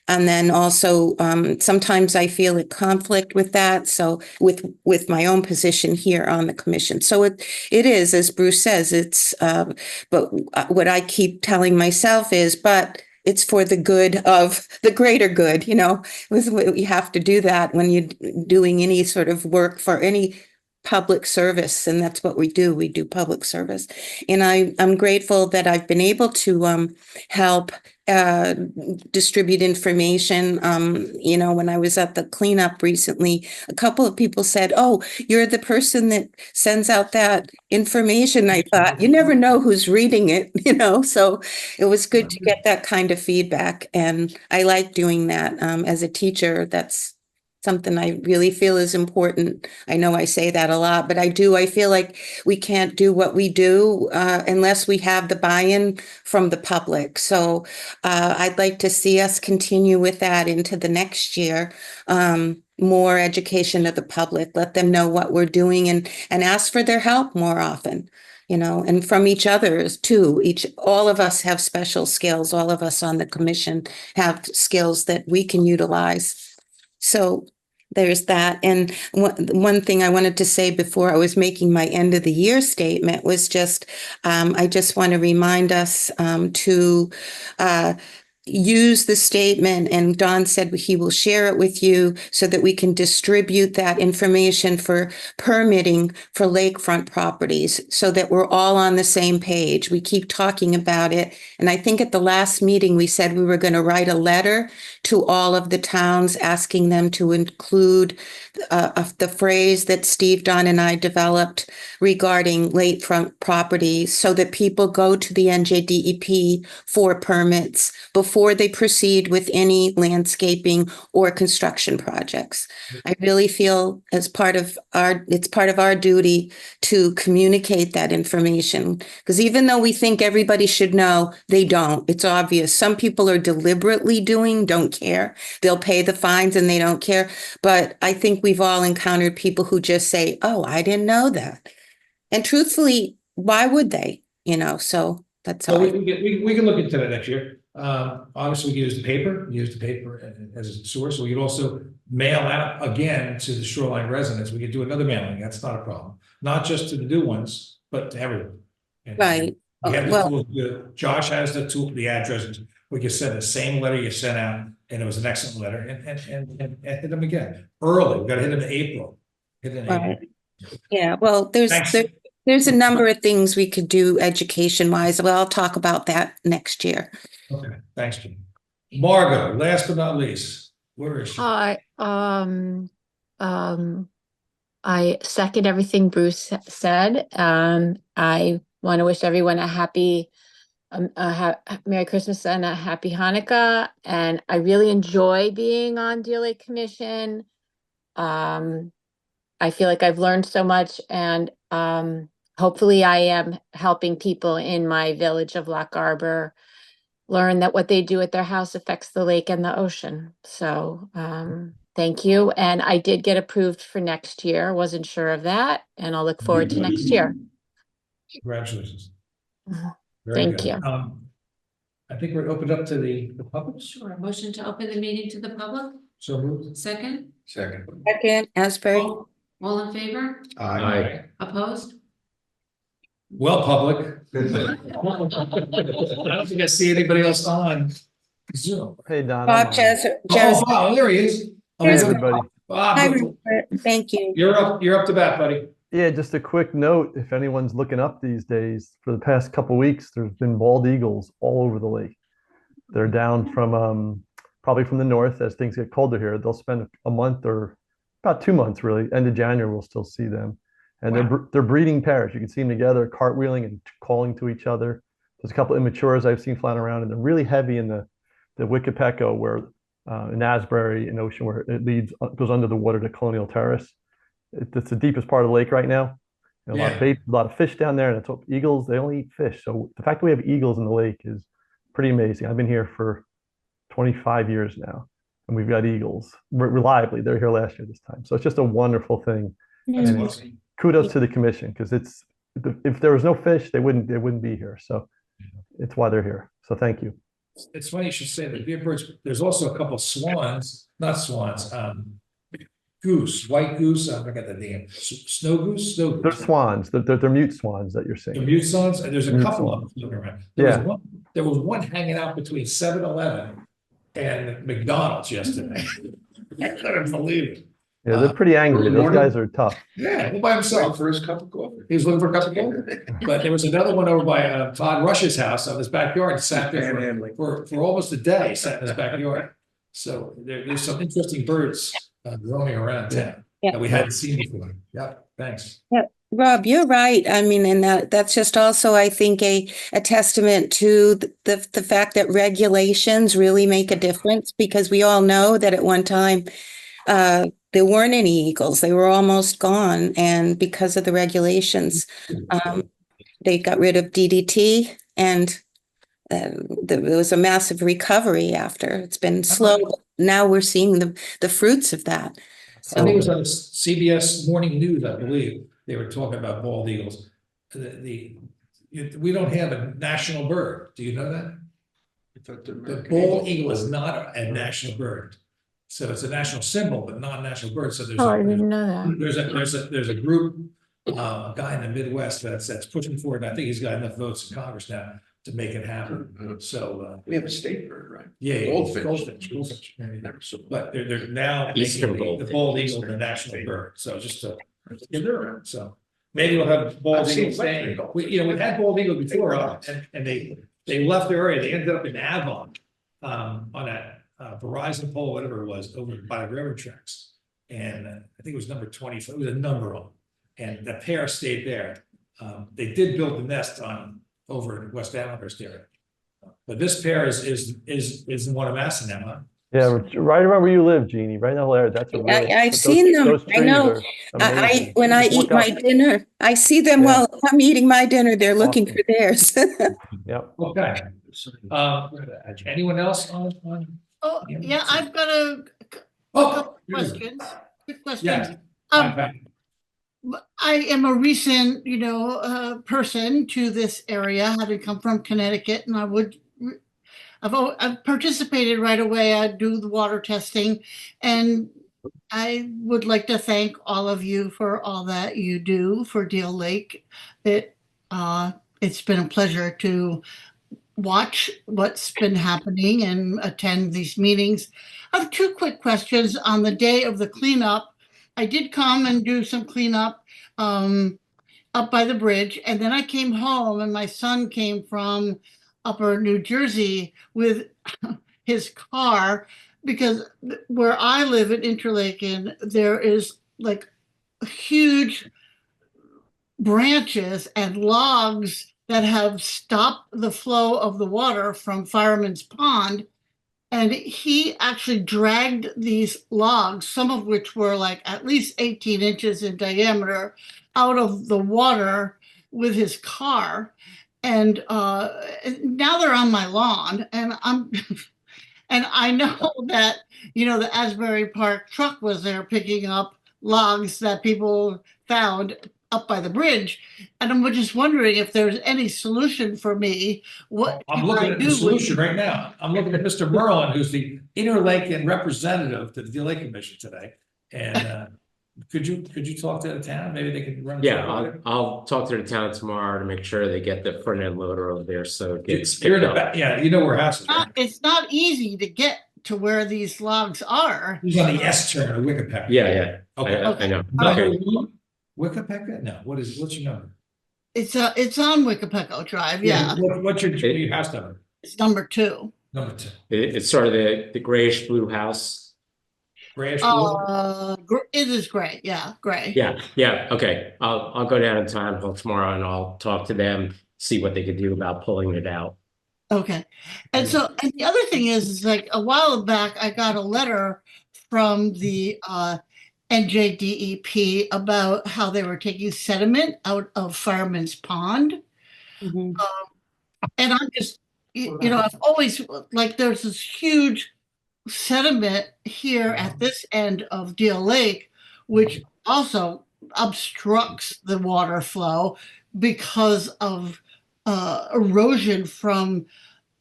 then also sometimes I feel a conflict with that. So with my own position here on the commission. So it is, as Bruce says, it's but what I keep telling myself is, but it's for the good of the greater good, you know. You have to do that when you're doing any sort of work for any public service, and that's what we do. We do public service. And I'm grateful that I've been able to help distribute information. When I was at the cleanup recently, a couple of people said, "Oh, you're the person that sends out that information." I thought, you never know who's reading it, so it was good to get that kind of feedback. And I like doing that. As a teacher, that's something I really feel is important. I know I say that a lot, but I do. I feel like we can't do what we do unless we have the buy-in from the public. So I'd like to see us continue with that into the next year. More education of the public, let them know what we're doing, and ask for their help more often, and from each other too. All of us have special skills. All of us on the commission have skills that we can utilize. So there's that. And one thing I wanted to say before I was making my end of the year statement was just, I just want to remind us to use the statement, and Don said he will share it with you so that we can distribute that information for permitting for lakefront properties so that we're all on the same page. We keep talking about it. And I think at the last meeting, we said we were going to write a letter to all of the towns asking them to include the phrase that Steve, Don, and I developed regarding lakefront properties so that people go to the NJDEP for permits before they proceed with any landscaping or construction projects. I really feel it's part of our duty to communicate that information, because even though we think everybody should know, they don't. It's obvious. Some people are deliberately don't care. They'll pay the fines and they don't care. But I think we've all encountered people who just say, "Oh, I didn't know that." And truthfully, why would they? So that's So all. we can look into that next year. Obviously, we use the paper as a source. We could also mail out again to the shoreline residents. We could do another mailing. That's not a problem. Not just to the new ones, but to everyone. And Right. we have the Well, tool. Josh has the tool, the addresses. We can send the same letter you sent out, and it was an excellent letter, and hit them again early. We got to hit them in April. Hit it in right. April. Yeah. Well, there's a number of things we could do education wise. Well, I'll talk about that next year. Okay, thanks, Jim. Margot, last but not least, where is she? Hi, I second everything Bruce said. I want to wish everyone a happy, Merry Christmas and a happy Hanukkah. And I really enjoy being on Deer Lake Commission. I feel like I've learned so much, and hopefully I am helping people in my village of Lock Arbor learn that what they do at their house affects the lake and the ocean. So thank you. And I did get approved for next year. Wasn't sure of that. And I'll look forward to next year. Congratulations. Mhm. Very Thank good. you. I think we're opened up to the public. Sure, a motion to open the meeting to the public, So moved. second, Second. Second, Asbury. all in favor, Aye. opposed? Well, public. I don't think I see anybody else on Zoom. Hey, Don. Bob I'm on. Jazz. Oh, there he is. Hey, Here's everybody. Hi, Bob, Robert. Thank you. you're up to bat, buddy. Yeah, just a quick note. If anyone's looking up these days, for the past couple weeks, there's been bald eagles all over the lake. They're down from probably from the north as things get colder here. They'll spend a month or about 2 months, really. End of January, we'll still see them. And they're breeding pairs. You can see them together, cartwheeling and calling to each other. There's a couple of immatures I've seen flying around, and they're really heavy in the Wikipeco, where in Asbury in Ocean, where it goes under the water to Colonial Terrace. It's the deepest part of the lake right now. And a lot of fish down there, and it's eagles. They only eat fish. So the fact that we have eagles in the lake is pretty amazing. I've been here for 25 years now, and we've got eagles reliably. They're here last year this time. So it's just a wonderful thing. That's And awesome. kudos to the commission, because if there was no fish, they wouldn't be here. So it's why they're here. So thank you. It's funny you should say that. Beer birds. There's also a couple swans, not swans. Goose, white goose. I forgot the name. Snow goose. They're swans. They're mute swans that you're The seeing. mute swans, and there's a Mute couple swans. of them floating around. Yeah. There was one hanging out between 7-Eleven and McDonald's yesterday. I couldn't believe it. Yeah, they're pretty angry. Early Those morning? guys are tough. Yeah, all by himself. For his cup of coffee. He was looking for a cup of coffee. But there was another one over by Todd Rush's house on his backyard, sat there for almost a day, sat in his backyard. So there's some interesting birds roaming around town that we hadn't seen before. Yep, thanks. Rob, you're right. I mean, and that's just also, I think, a testament to the fact that regulations really make a difference, because we all know that at one time there weren't any eagles. They were almost gone. And because of the regulations, they got rid of DDT, and there was a massive recovery after. It's been slow. But now we're seeing the fruits of that. I think it was on CBS Morning News, I believe. They were talking about bald eagles. We don't have a national bird. Do you know that? The bald eagle is not a national bird. So it's a national symbol, but not a national bird. So there's I didn't know that. there's a group, a guy in the Midwest that's pushing for it. And I think he's got enough votes in Congress now to make it happen. So We have a state bird, right? yeah, Goldfinch. Never saw. But they're now Eastern making the goldfinch. bald eagle the national bird. So just to get it around. So maybe we'll have bald eagle staying. We had bald eagle before, and they left their area. They ended up in Avon, on that Verizon pole, whatever it was, over by the railroad tracks. And I think it was number 20. It was a number on, and the pair stayed there. They did build the nest over in West Amherst area, but this pair is the one I'm asking them. Huh? Yeah, right around where you live, Jeannie, right in that area. That's a really, I've seen them. those I know. trees are amazing. When I Just look eat my up. dinner, I see them Yeah. while I'm eating my dinner. They're looking Awesome. for theirs. Yep. Okay. Anyone else on? Oh, yeah, I've got a Oh, couple questions. Quick questions. yeah. I am a recent, person to this area, having come from Connecticut, and I've participated right away. I do the water testing, and I would like to thank all of you for all that you do for Deal Lake. It's been a pleasure to watch what's been happening and attend these meetings. I have two quick questions. On the day of the cleanup, I did come and do some cleanup up by the bridge, and then I came home, and my son came from upper New Jersey with his car, because where I live in Interlaken, there is like huge branches and logs that have stopped the flow of the water from Fireman's Pond. And he actually dragged these logs, some of which were like at least 18 inches in diameter, out of the water with his car. And now they're on my lawn, and and I know that, the Asbury Park truck was there picking up logs that people found up by the bridge. And I'm just wondering if there's any solution for me. What I'm looking at the solution right now. I'm looking at Mr. Merlin, who's the Interlaken representative to the Deal Lake Commission today. And could you talk to the town? Maybe they can run. Yeah, I'll talk to the town tomorrow to make sure they get the front end loader over there, so it gets You're in picked the up. back. Yeah, you know where house is. Right? It's not easy to get to where these logs are. He's on the S turn of Wickapeck. Yeah. Okay. I know. Number Okay. one? Wickapeck? No. What's your number? It's on Wickapeco Drive. Yeah, What's your house number? it's number 2. Number 2. It's sort of the grayish blue house. Grayish blue? It is gray. Yeah, gray. Yeah. Okay. I'll go down in town hall tomorrow and I'll talk to them, see what they could do about pulling it out. Okay. And the other thing is like a while back, I got a letter from the NJDEP about how they were taking sediment out of Fireman's Pond. Mhm. And I'm just, I've always, like, there's this huge sediment here at this end of Deal Lake, which also obstructs the water flow because of erosion from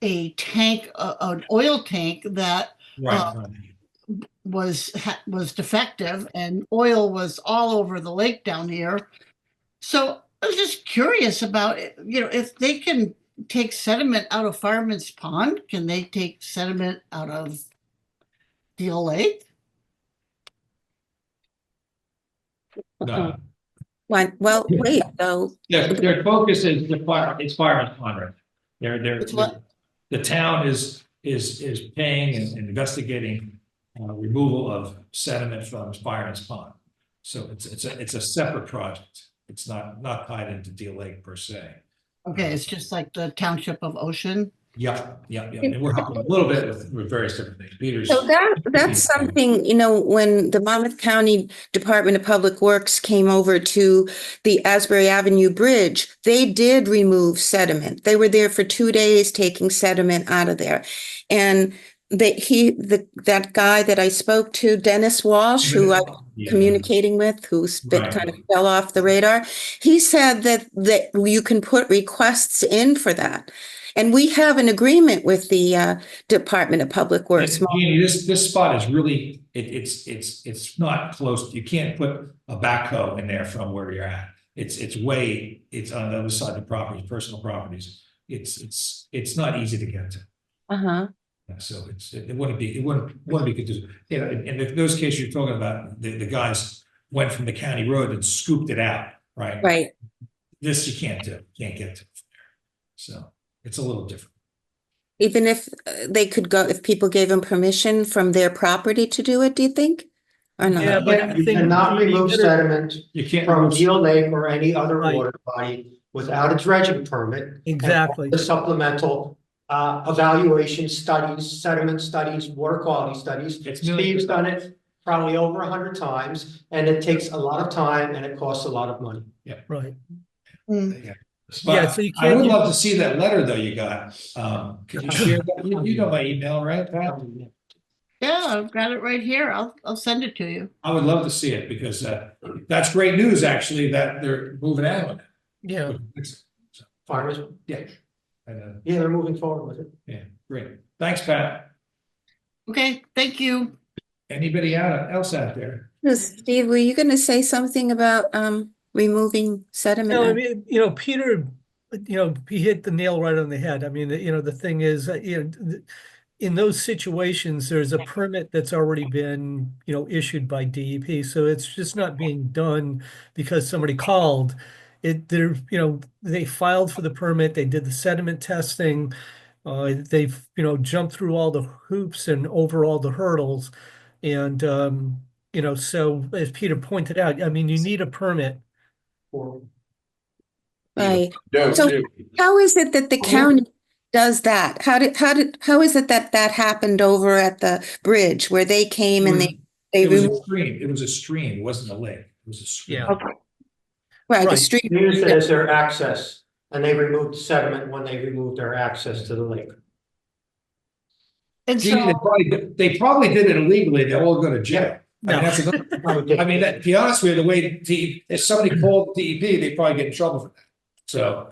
a tank, an oil tank that Right. was defective, and oil was all over the lake down here. So I was just curious about it, if they can take sediment out of Fireman's Pond, can they take sediment out of Deal Lake? No. Well, wait, though. Their focus is the fire, it's fire and pond. Right? It's what? The town is paying and investigating removal of sediment from fire and pond. So it's a separate project. It's not tied into Deal Lake per se. Okay, it's just like the Township of Ocean. Yeah. And we're helping a little bit with various different things. Peter's. So that's something, when the Monmouth County Department of Public Works came over to the Asbury Avenue Bridge, they did remove sediment. They were there for 2 days taking sediment out of there. And that guy that I spoke to, Dennis Walsh, who I'm communicating with, that kind of fell off the radar, he said that you can put requests in for that. And we have an agreement with the Department of Public Works. Jeannie, this spot is really, it's not close. You can't put a backhoe in there from where you're at. It's on the other side of the property, personal properties. It's not easy to get to. Uh-huh. So it wouldn't be good to, in those cases you're talking about, the guys went from the county road and scooped it out, right? Right. This you can't do, can't get to from there. So it's a little different. Even if they could go, if people gave them permission from their property to do it, do you think? Or not? Yeah, but I You think cannot remove sediment You can't from remove- Deal Lake or any other Right. water body without a dredging permit. Exactly. The supplemental evaluation studies, sediment studies, water quality studies. It's really- Steve's done it probably over 100 times, and it takes a lot of time and it costs a lot of money. right. But so you I would can't- love to see that letter though you got. Could you share that? You know my email, right, Pat? Yeah, I've got it right here. I'll send it to you. I would love to see it because that's great news, actually, that they're moving out on it. Yeah. Farmers, Yeah. And, yeah, they're moving forward with it. yeah, great. Thanks, Pat. Okay, thank you. Anybody else out there? Steve, were you going to say something about removing sediment? No, I mean, Peter, he hit the nail right on the head. I mean, the thing is, in those situations, there's a permit that's already been, issued by DEP. So it's just not being done because somebody called. They filed for the permit, they did the sediment testing. They've, jumped through all the hoops and over all the hurdles. And, so as Peter pointed out, I mean, you need a permit. Right. So how is it that the county does that? How is it that happened over at the bridge where they came and they It was a removed? stream. It was a stream. It wasn't a lake. It was a stream. Yeah. Okay. Right, the Right. street. They used it as their access, and they removed sediment when they removed their access to the lake. And Gee, so, they probably did it illegally. They'll all go to jail. I mean, No. that's another, I mean, to be honest with you, the way if somebody called DEP, they'd probably get in trouble for that. So,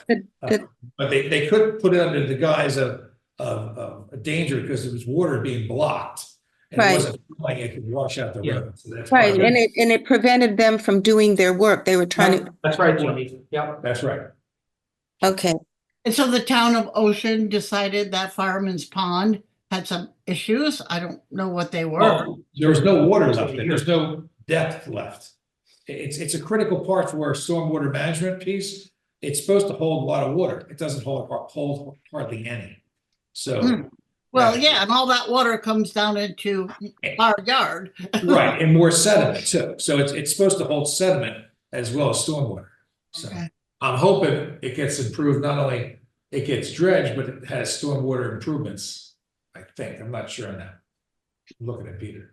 but they could put it under the guise of a danger because it was water being blocked. And Right. it wasn't like it could wash out the Yeah. road. So that's Right, why- and it prevented them from doing their work. They were trying to, That's right, Jimmy. Yep. That's right. okay. and so the town of Ocean decided that Fireman's Pond had some issues. I don't know what they were. Well, there was no water left. There's no depth left. It's a critical part for our stormwater management piece. It's supposed to hold a lot of water. It doesn't hold hardly any. So. Well, yeah, and all that water comes down into our yard. Right, and more sediment too. So it's supposed to hold sediment as well as stormwater. So Okay. I'm hoping it gets improved, not only it gets dredged, but it has stormwater improvements. I think, I'm not sure on that. I'm looking at Peter.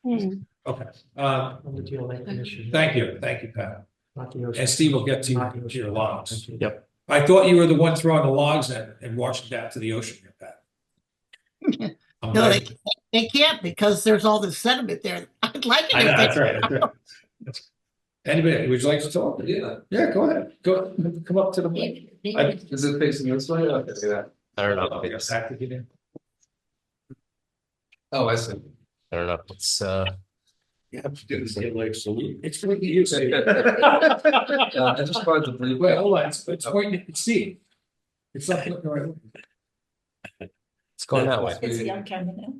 Okay, On the Deal Lake Commission. thank you, Pat. Not the ocean. And Steve will get to Not the ocean. your logs. Yep. I thought you were the one throwing the logs and washing down to the ocean, Pat. I'm No, glad- they can't because there's all this sediment there. I'd like it I know, if that's they. right, that's right. Anybody, would you like to talk? Yeah, go ahead. Come up to the mic. Is it facing this way? Okay, yeah. I don't know. I guess I have to get in. Oh, I see. I don't know. It's You have to do this, like, so it's really easy. Yeah, I just wanted to believe. Wait, hold on, it's what you can see. It's not looking right. it's going that way. Is he on camera now?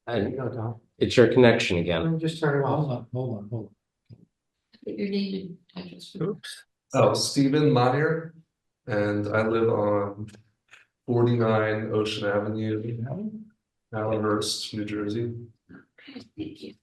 And No, Tom. it's your connection again. Let me just turn it off. Hold on. Your name and address. Oops. Oh, Stephen Meyer, and I live on 49 Ocean Avenue, Allenhurst, New Jersey. Okay, thank you.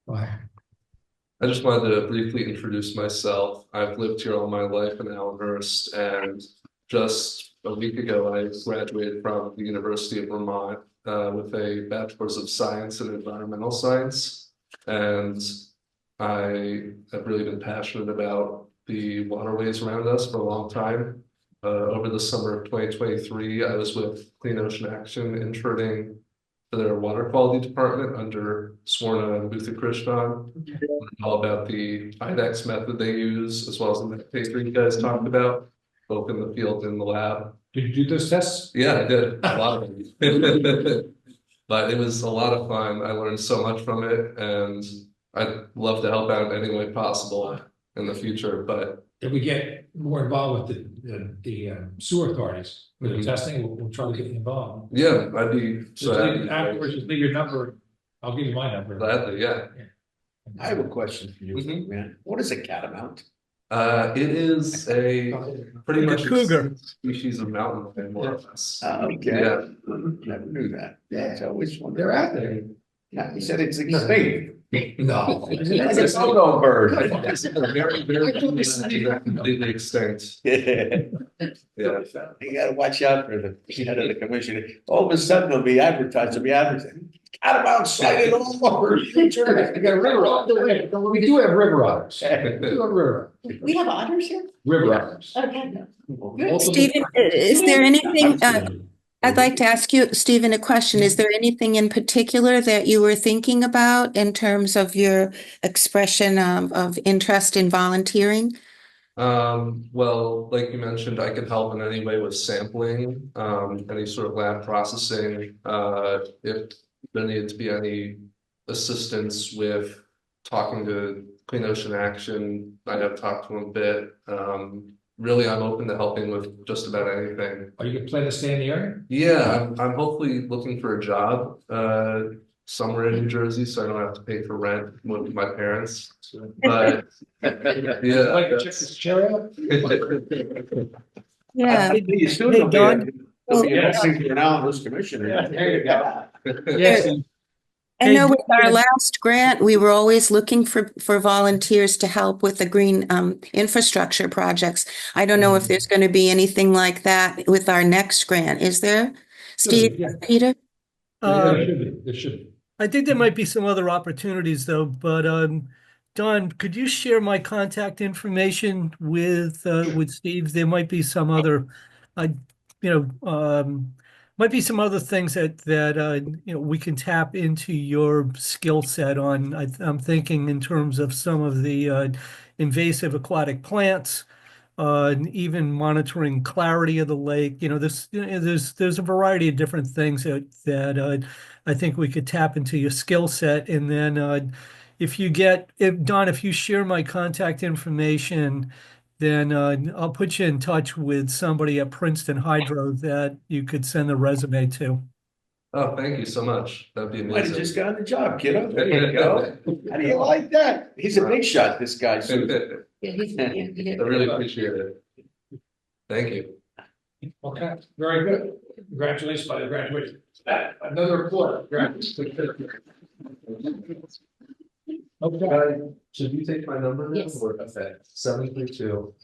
I just wanted to briefly introduce myself. I've lived here all my life in Allenhurst, and just a week ago, I graduated from the University of Vermont with a Bachelor's of Science in Environmental Science. And I have really been passionate about the waterways around us for a long time. Over the summer of 2023, I was with Clean Ocean Action interning for their water quality department under Swarna and Buthakrishnan. All about the IDEX method they use, as well as the net paper you guys talked about, both in the field and the lab. Did you do those tests? Yeah, I did a lot of them. But it was a lot of fun. I learned so much from it, and I'd love to help out in any way possible in the future. But If we get more involved with the sewer authorities with the testing, we'll try to get involved. yeah, I'd be so happy. Afterwards, just leave your number. I'll give you my number. Gladly, yeah. I have a question for you, Mhm. man. What is a catamount? It is a pretty Like a much cougar. species of mountain lion, more or less. Okay. Yeah. Never knew that. Yeah. So which one? They're out there. Yeah, he said it's extinct. No. It's a solo bird. Very, very completely extinct. Yeah. Yeah. You gotta watch out for the head of the commission. All of a sudden they'll be advertising. Catamount sighted all over. You got a river otter. We do have river otters. We do have river. We have otters here? River otters. Okay. Stephen, is there anything, I'd like to ask you, Stephen, a question. Is there anything in particular that you were thinking about in terms of your expression of interest in volunteering? Well, like you mentioned, I could help in any way with sampling, any sort of lab processing, if there needed to be any assistance with talking to Clean Ocean Action, I have talked to them a bit. Really, I'm open to helping with just about anything. Are you planning to stay in the area? Yeah, I'm hopefully looking for a job somewhere in New Jersey, so I don't have to pay for rent with my parents. But yeah, Like to check this chair out? Yeah. You still Hey, don't Don? be asking for an Allenhurst commissioner. There you go. Yes. I know Hey, with our last grant, we were always looking for volunteers to help with the green infrastructure projects. I don't know if there's going to be anything like that with our next grant, is there? Steve, Yeah. Peter? Yeah, there should be. There should be. I think there might be some other opportunities though, but Don, could you share my contact information with Steve? There might be some other, might be some other things that we can tap into your skill set on. I'm thinking in terms of some of the invasive aquatic plants, and even monitoring clarity of the lake. There's a variety of different things that I think we could tap into your skill set. And then if you share my contact information, then I'll put you in touch with somebody at Princeton Hydro that you could send the resume to. oh, thank you so much. That'd be Might have amazing. just got the job, kiddo. There you go. How do you like that? He's a big shot, this guy. I really appreciate it. Thank you. Okay, very good. Congratulations by the graduation. Another report. Okay. Should you take my number now? Yes. Or okay, 732.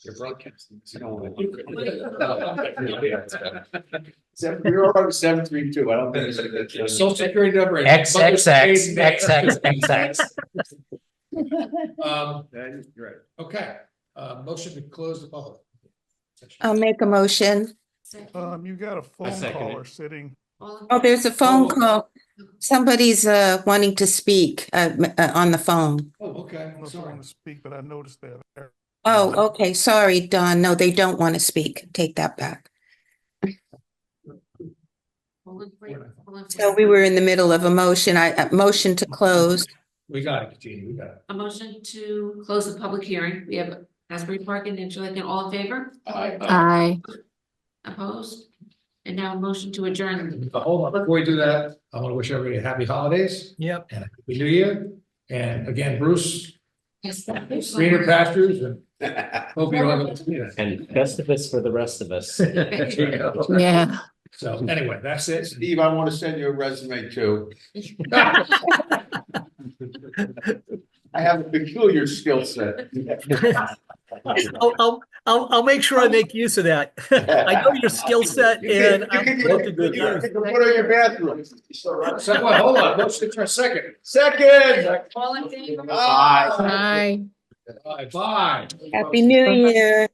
You're broadcasting. You don't want Yeah, We're all on 732. I don't think it's Your social security number. and XXX, mother's maiden name. XXX. You're right. Okay, motion to close the public. I'll make a motion. You got a phone second it. caller sitting. Oh, there's a phone call. Somebody's wanting to speak on the phone. Oh, okay, I don't know if they sorry. want to speak, but I noticed that. Oh, okay. Sorry, Don. No, they don't want to speak. Take that back. So we were in the middle of a motion. Motion to close. We got it, Gene, we got it. A motion to close the public hearing. We have Asbury Park and Angelica, all in favor? Aye. Opposed? And now a motion to adjourn. Hold on, before we do that, I want to wish everybody happy holidays Yep. and a happy new year. And again, Bruce, Yes, that is. greener pastures and hope you don't have a. And Festivus for the rest of us. There you go. Yeah. So anyway, that's it. Steve, I want to send you a resume too. I have a peculiar skill set. I'll make sure I make use of that. I know your skill set and I'm going to good You use. can put on your bathroom. So, well, hold on, motion for a second. Second. All in favor? Aye. Bye. Bye. Happy New Year.